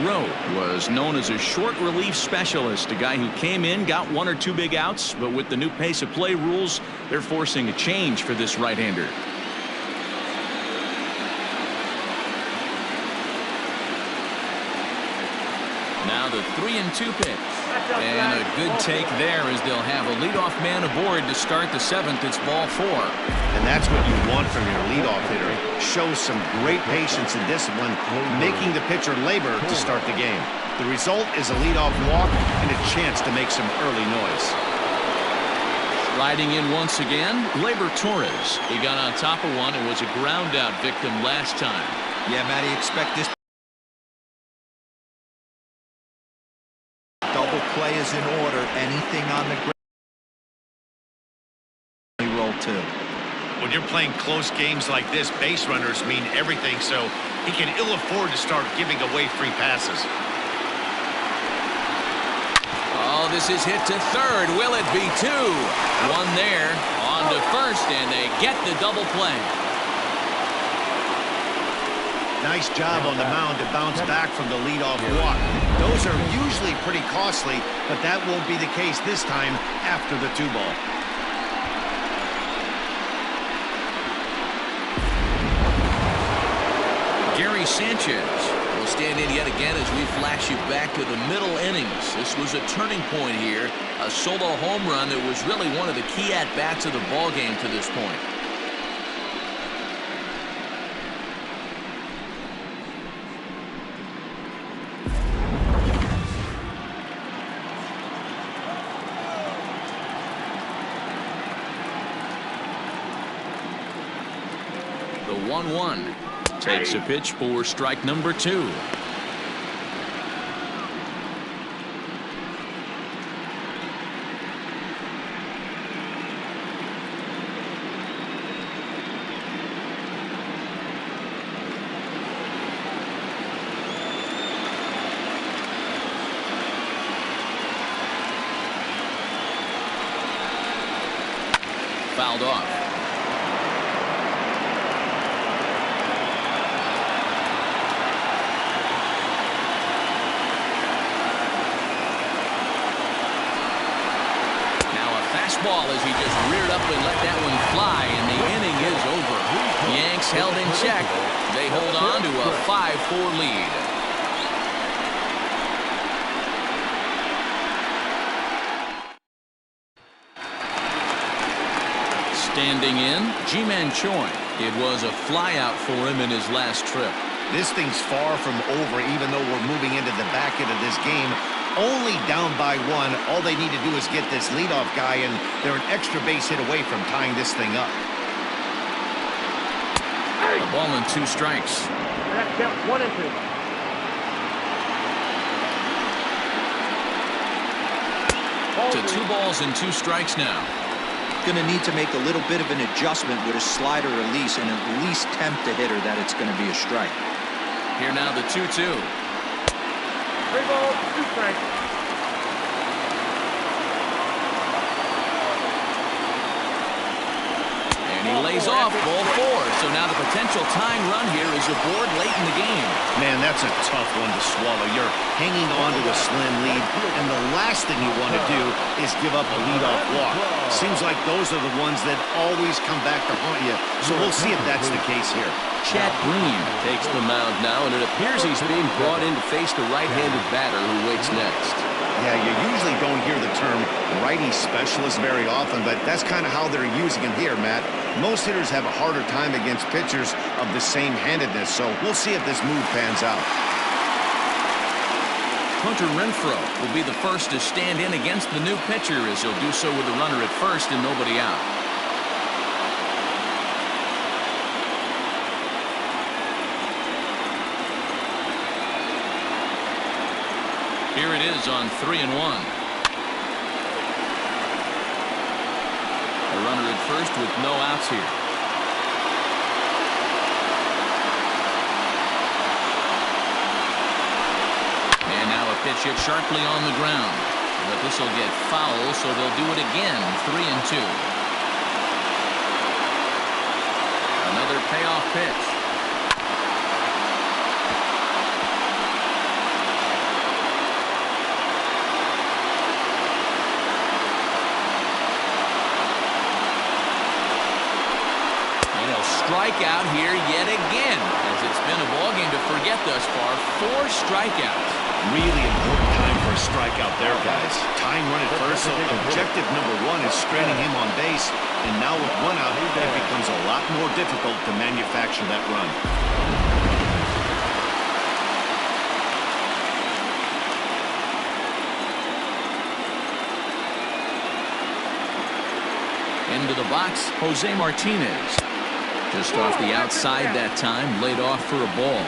Rowe was known as a short relief specialist, a guy who came in, got 1 or 2 big outs, but with the new pace of play rules, they're forcing a change for this right-hander. Now the 3-2 pitch. And a good take there as they'll have a leadoff man aboard to start the 7th. It's ball 4. And that's what you want from your leadoff hitter. Shows some great patience and discipline, making the pitcher labor to start the game. The result is a leadoff walk and a chance to make some early noise. Riding in once again, Gleyber Torres. He got on top of one and was a ground out victim last time. Yeah, Matty, expect this. Double play is in order. Anything on the ground. Roll 2. When you're playing close games like this, base runners mean everything, so he can ill afford to start giving away free passes. Oh, this is hit to third. Will it be 2? One there, on to first, and they get the double play. Nice job on the mound to bounce back from the leadoff walk. Those are usually pretty costly, but that won't be the case this time after the 2-ball. Gary Sanchez will stand in yet again as we flash you back to the middle innings. This was a turning point here, a solo home run that was really one of the key at-bats of the ballgame to this point. The 1-1 takes a pitch for strike number 2. Fouled off. Ball as he just reared up and let that one fly, and the inning is over. Yanks held in check. They hold on to a 5-4 lead. Standing in, Ji-Man Choi. It was a flyout for him in his last trip. This thing's far from over, even though we're moving into the back end of this game. Only down by 1. All they need to do is get this leadoff guy, and they're an extra base hit away from tying this thing up. A ball and 2 strikes. That counts 1 and 2. To 2 balls and 2 strikes now. Going to need to make a little bit of an adjustment with a slider release and at least tempt the hitter that it's going to be a strike. Here now the 2-2. 3 balls, 2 strikes. And he lays off ball 4. So now the potential tying run here is aboard late in the game. Man, that's a tough one to swallow. You're hanging on to a slim lead, and the last thing you want to do is give up a leadoff walk. Seems like those are the ones that always come back to haunt you, so we'll see if that's the case here. Chad Green takes the mound now, and it appears he's being brought in to face the right-handed batter who waits next. Yeah, you usually don't hear the term righty specialist very often, but that's kind of how they're using him here, Matt. Most hitters have a harder time against pitchers of the same handedness, so we'll see if this move pans out. Hunter Renfroe will be the first to stand in against the new pitcher as he'll do so with a runner at first and nobody out. Here it is on 3-1. A runner at first with no outs here. And now a pitch hit sharply on the ground. But this will get foul, so they'll do it again. 3-2. Another payoff pitch. Strikeout here yet again, as it's been a ballgame to forget thus far. 4 strikeouts. Really important time for a strikeout there, guys. Tying run at first, so objective number one is stranding him on base. And now with one out, it becomes a lot more difficult to manufacture that run. Into the box, Jose Martinez. Just off the outside that time, laid off for a ball.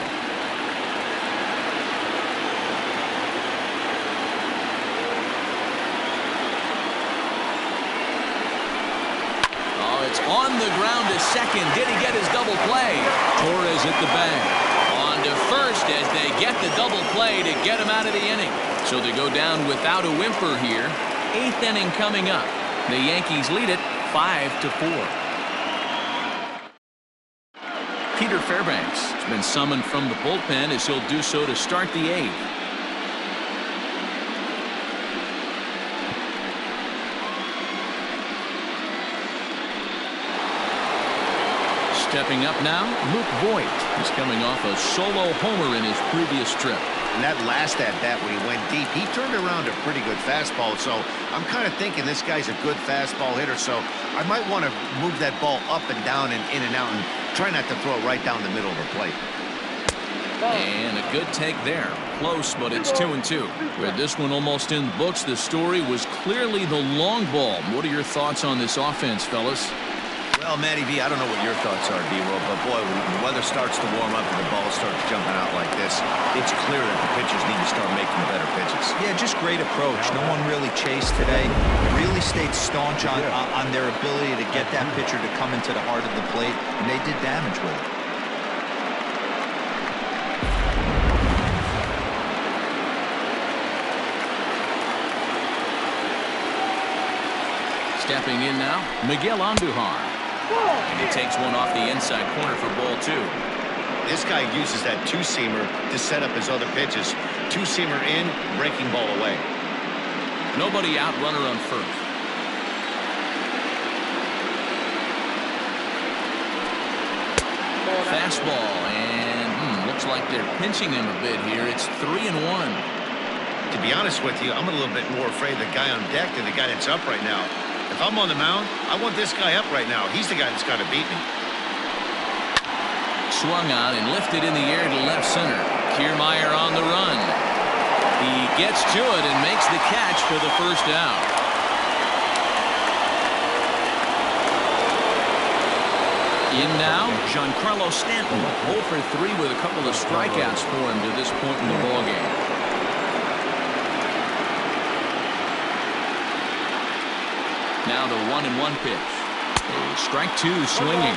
Oh, it's on the ground to second. Did he get his double play? Torres hit the bag. On to first as they get the double play to get him out of the inning. So they go down without a whimper here. 8th inning coming up. The Yankees lead it 5-4. Peter Fairbanks has been summoned from the bullpen as he'll do so to start the 8th. Stepping up now, Luke Voigt is coming off a solo homer in his previous trip. And that last at-bat when he went deep, he turned around a pretty good fastball. So I'm kind of thinking this guy's a good fastball hitter. So I might want to move that ball up and down and in and out and try not to throw it right down the middle of the plate. And a good take there. Close, but it's 2-2. With this one almost in the books, the story was clearly the long ball. What are your thoughts on this offense, fellas? Well, Matty V, I don't know what your thoughts are, D-Roll, but boy, when the weather starts to warm up and the ball starts jumping out like this, it's clear that the pitchers need to start making better pitches. Yeah, just great approach. No one really chased today. Really stayed staunch on their ability to get that pitcher to come into the heart of the plate, and they did damage with it. Stepping in now, Miguel Andujar. And he takes one off the inside corner for ball 2. This guy uses that two-seamer to set up his other pitches. Two-seamer in, breaking ball away. Nobody out, runner on first. Fastball, and looks like they're pinching him a bit here. It's 3-1. To be honest with you, I'm a little bit more afraid of the guy on deck than the guy that's up right now. If I'm on the mound, I want this guy up right now. He's the guy that's got to beat me. Swung on and lifted in the air to left center. Kiermaier on the run. He gets to it and makes the catch for the first out. In now, Giancarlo Stanton, 0 for 3 with a couple of strikeouts for him to this point in the ballgame. Now the 1-1 pitch. Strike 2 swinging.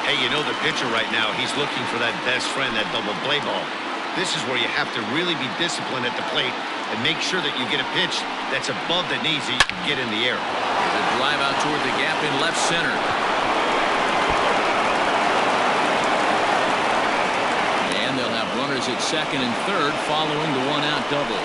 Hey, you know the pitcher right now, he's looking for that best friend, that double play ball. This is where you have to really be disciplined at the plate and make sure that you get a pitch that's above the knees that you can get in the air. The drive out toward the gap in left center. And they'll have runners at second and third following the one-out double.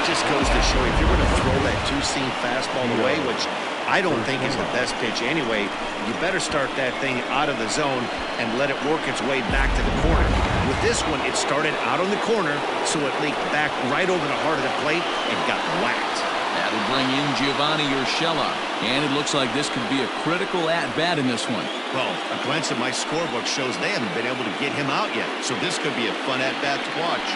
Just goes to show you, if you're going to throw that two-seam fastball away, which I don't think is the best pitch anyway, you better start that thing out of the zone and let it work its way back to the corner. With this one, it started out on the corner, so it leaked back right over the heart of the plate and got whacked. That'll bring in Giovanni Urshela, and it looks like this could be a critical at-bat in this one. Well, a glance at my scorebook shows they haven't been able to get him out yet, so this could be a fun at-bat to watch.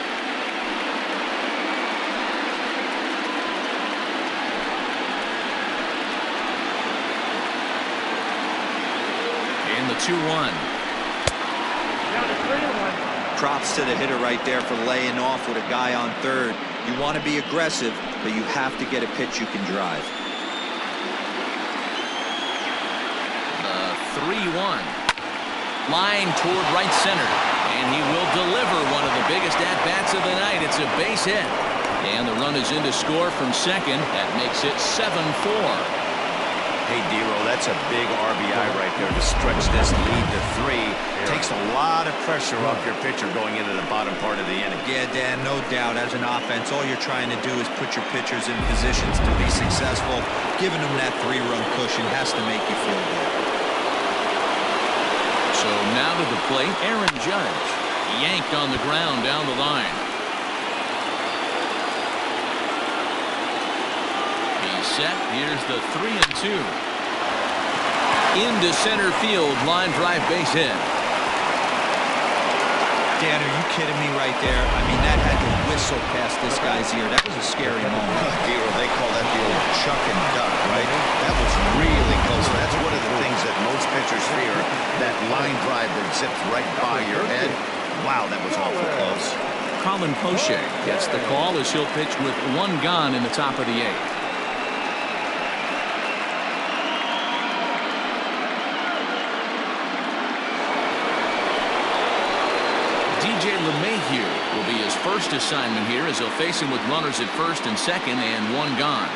The 2-1. Props to the hitter right there for laying off with a guy on third. You want to be aggressive, but you have to get a pitch you can drive. The 3-1. Line toward right center. And he will deliver one of the biggest at-bats of the night. It's a base hit. And the run is in to score from second. That makes it 7-4. Hey, D-Roll, that's a big RBI right there to stretch this lead to 3. Takes a lot of pressure off your pitcher going into the bottom part of the inning. Yeah, Dan, no doubt. As an offense, all you're trying to do is put your pitchers in positions to be successful. Giving them that 3-run cushion has to make you feel good. So now to the plate, Aaron Judge. Yanked on the ground down the line. is set. Here's the 3-2. Into center field, line drive base hit. Dan, are you kidding me right there? I mean, that had to whistle past this guy's ear. That was a scary moment. They call that the old chuck and duck, right? That was really close. That's one of the things that most pitchers fear, that line drive that zips right by your head. Wow, that was awful close. Colin Poche gets the call as he'll pitch with one gone in the top of the 8th. DJ LeMahieu will be his first assignment here as he'll face him with runners at first and second and one gone.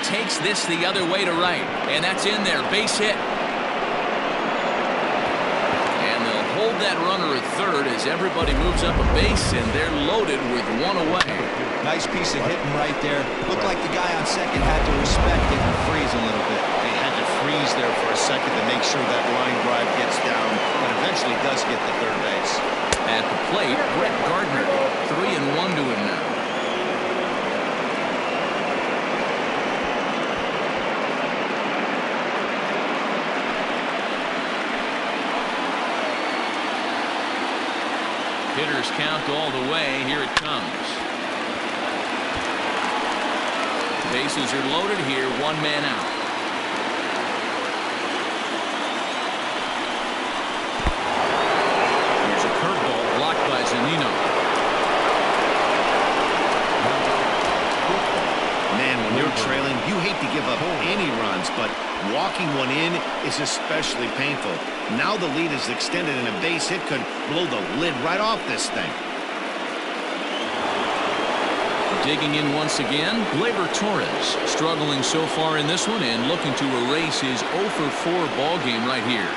Takes this the other way to right, and that's in there. Base hit. Hold that runner at third as everybody moves up a base, and they're loaded with one away. Nice piece of hitting right there. Looked like the guy on second had to respect it and freeze a little bit. They had to freeze there for a second to make sure that line drive gets down, but eventually does get to third base. At the plate, Brett Gardner. 3-1 to him now. Hitters count all the way. Here it comes. Bases are loaded here. One man out. Here's a curveball blocked by Zunino. Man, when you're trailing, you hate to give up any runs, but walking one in is especially painful. Now the lead is extended, and a base hit could blow the lid right off this thing. Digging in once again, Gleyber Torres struggling so far in this one and looking to erase his 0-for-4 ball game right here.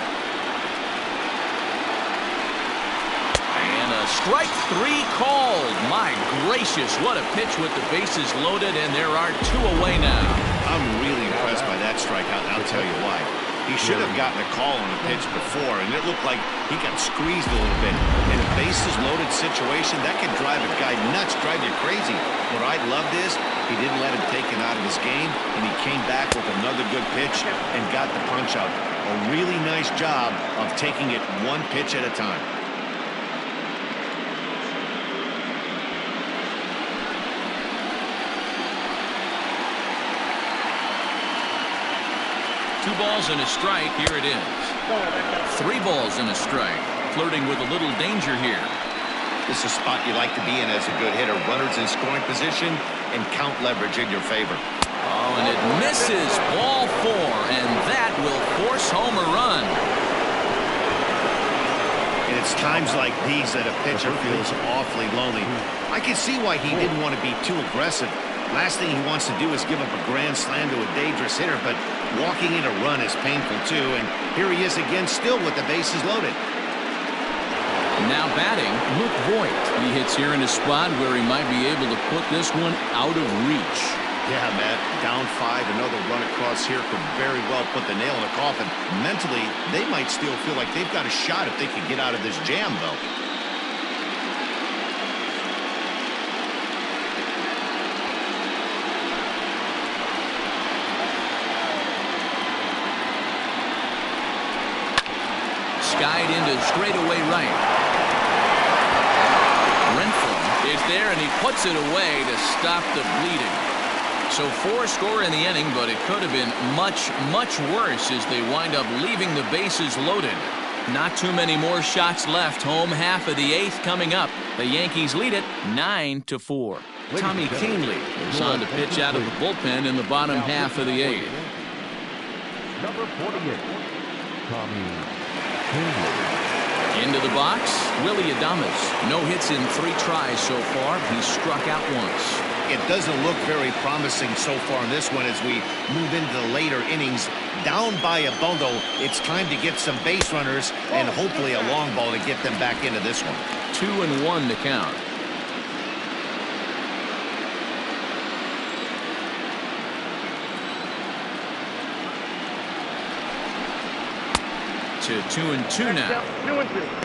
And a strike 3 called. My gracious, what a pitch with the bases loaded, and there are 2 away now. I'm really impressed by that strikeout, and I'll tell you why. He should have gotten a call on the pitch before, and it looked like he got squeezed a little bit. In a bases-loaded situation, that could drive a guy nuts, drive you crazy. What I loved is he didn't let him take it out of his game, and he came back with another good pitch and got the punch out. A really nice job of taking it one pitch at a time. Two balls and a strike. Here it is. 3 balls and a strike. Flirting with a little danger here. This is a spot you like to be in as a good hitter. Runners in scoring position and count leverage in your favor. Oh, and it misses. Ball 4, and that will force home a run. And it's times like these that a pitcher feels awfully lonely. I can see why he didn't want to be too aggressive. Last thing he wants to do is give up a grand slam to a dangerous hitter, but walking in a run is painful too, and here he is again, still with the bases loaded. Now batting, Luke Voigt. He hits here in a spot where he might be able to put this one out of reach. Yeah, Matt, down 5, another run across here could very well put the nail in the coffin. Mentally, they might still feel like they've got a shot if they can get out of this jam, though. Skied into straightaway right. Renfroe is there, and he puts it away to stop the bleeding. So 4 score in the inning, but it could have been much, much worse as they wind up leaving the bases loaded. Not too many more shots left. Home half of the 8th coming up. The Yankees lead it 9-4. Tommy Kahnle is on to pitch out of the bullpen in the bottom half of the 8th. Number 48, Tommy. Into the box, Willy Adames. No hits in 3 tries so far. He's struck out once. It doesn't look very promising so far in this one as we move into the later innings. Down by a bundle, it's time to get some base runners and hopefully a long ball to get them back into this one. 2-1 to count. to 2-2 now.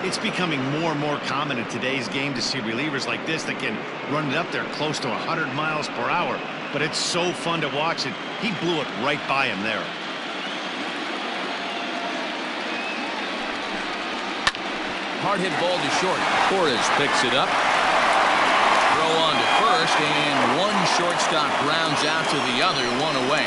It's becoming more and more common in today's game to see relievers like this that can run it up there close to 100 miles per hour. But it's so fun to watch it. He blew it right by him there. Hard hit ball to short. Torres picks it up. Throw on to first, and one shortstop grounds out to the other, one away.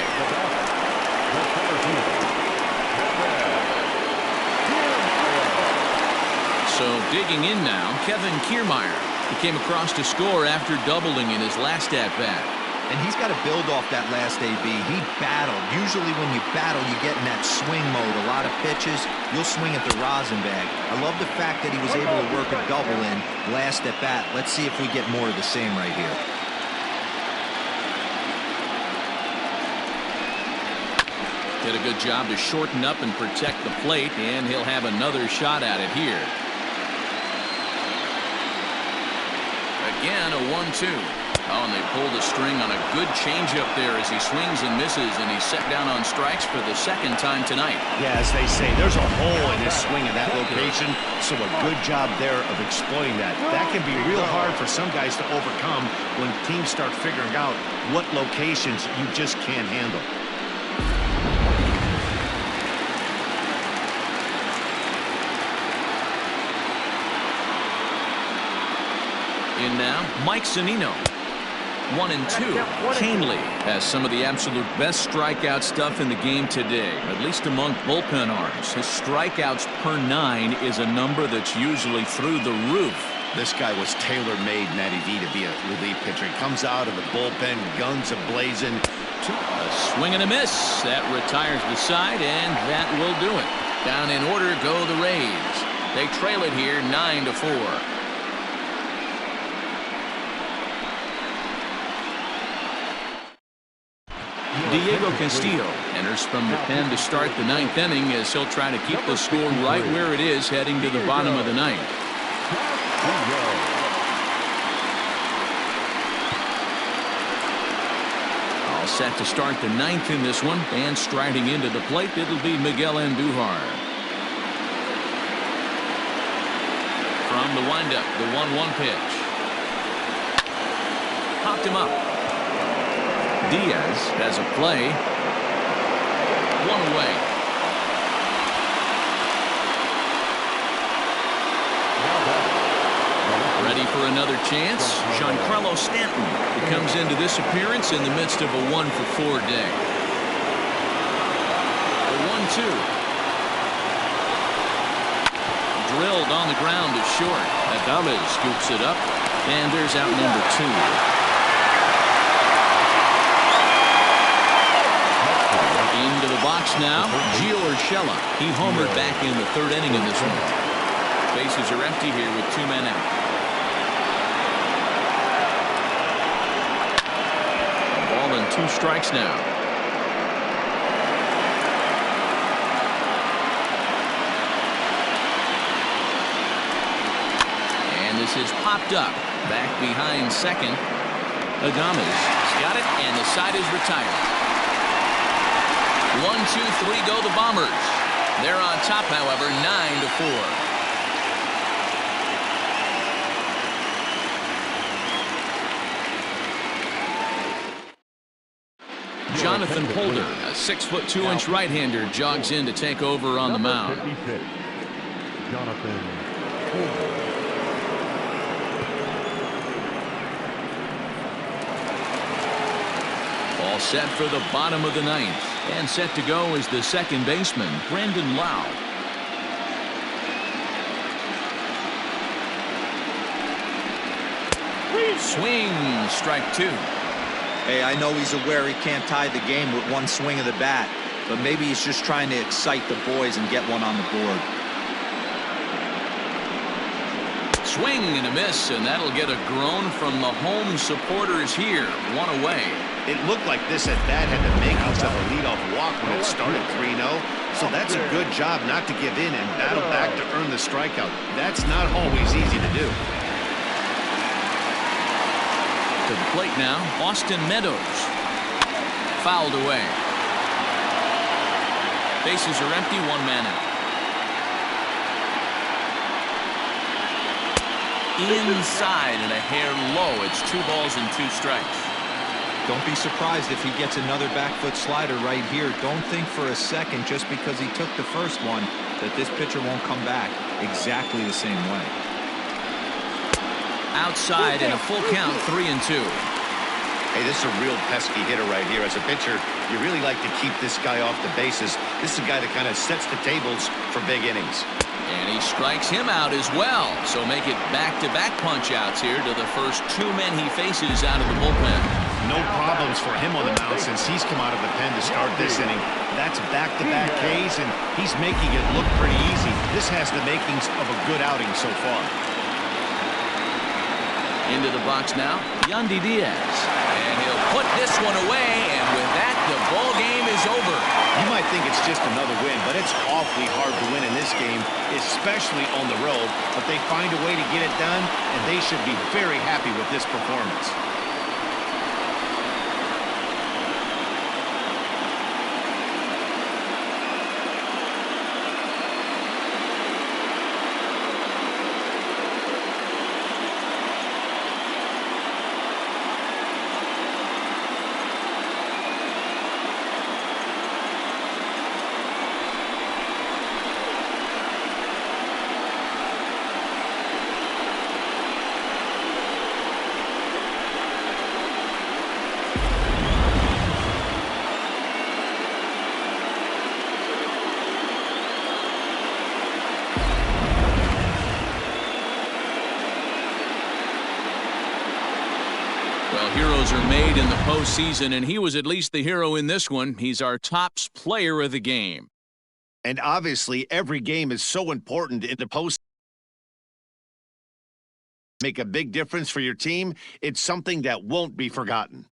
So digging in now, Kevin Kiermaier. He came across to score after doubling in his last at-bat. And he's got to build off that last AB. He battled. Usually when you battle, you get in that swing mode. A lot of pitches, you'll swing at the rosin bag. I love the fact that he was able to work a double in last at bat. Let's see if we get more of the same right here. Did a good job to shorten up and protect the plate, and he'll have another shot at it here. Again, a 1-2. Oh, and they pull the string on a good changeup there as he swings and misses, and he's set down on strikes for the second time tonight. Yeah, as they say, there's a hole in his swing in that location, so a good job there of exploiting that. That can be real hard for some guys to overcome when teams start figuring out what locations you just can't handle. In now, Mike Zunino. 1-2. Canely has some of the absolute best strikeout stuff in the game today, at least among bullpen arms. His strikeouts per 9 is a number that's usually through the roof. This guy was tailor-made, Matty V, to be a relief pitcher. He comes out of the bullpen, guns a-blazing. A swing and a miss. That retires the side, and that will do it. Down in order go the Rays. They trail it here 9-4. Diego Castillo enters from the pen to start the 9th inning as he'll try to keep the score right where it is heading to the bottom of the 9th. All set to start the 9th in this one, and striding into the plate, it'll be Miguel Andujar. From the windup, the 1-1 pitch. Popped him up. Diaz has a play. One away. Ready for another chance? Giancarlo Stanton, who comes into this appearance in the midst of a 1-for-4 day. The 1-2. Drilled on the ground to short. Alds scoops it up, and there's out number 2. Into the box now, Gio Urshela. He homered back in the 3rd inning in this one. Bases are empty here with 2 men out. A ball and 2 strikes now. And this is popped up. Back behind second. Adames got it, and the side is retired. 1, 2, 3 go the Bombers. They're on top, however, 9-4. Jonathan Holder, a 6'2" right-hander, jogs in to take over on the mound. Jonathan Holder. All set for the bottom of the 9th. And set to go is the 2nd baseman, Brandon Lau. Swing, strike 2. Hey, I know he's aware he can't tie the game with one swing of the bat, but maybe he's just trying to excite the boys and get one on the board. Swing and a miss, and that'll get a groan from the home supporters here. 1 away. It looked like this at-bat had the makings of a leadoff walk when it started 3-0. So that's a good job not to give in and battle back to earn the strikeout. That's not always easy to do. To the plate now, Austin Meadows. Fouled away. Bases are empty, 1 man out. inside and a hair low. It's 2 balls and 2 strikes. Don't be surprised if he gets another back foot slider right here. Don't think for a second, just because he took the first one, that this pitcher won't come back exactly the same way. Outside and a full count, 3-2. Hey, this is a real pesky hitter right here. As a pitcher, you really like to keep this guy off the bases. This is a guy that kind of sets the tables for big innings. And he strikes him out as well. So make it back-to-back punch-outs here to the first 2 men he faces out of the bullpen. No problems for him on the mound since he's come out of the pen to start this inning. That's back-to-back Ks, and he's making it look pretty easy. This has the makings of a good outing so far. Into the box now, Yandy Diaz. And he'll put this one away, and with that, the ball game is over. You might think it's just another win, but it's awfully hard to win in this game, especially on the road. But they find a way to get it done, and they should be very happy with this performance. Well, heroes are made in the postseason, and he was at least the hero in this one. He's our top player of the game. And obviously, every game is so important in the postseason. Make a big difference for your team. It's something that won't be forgotten.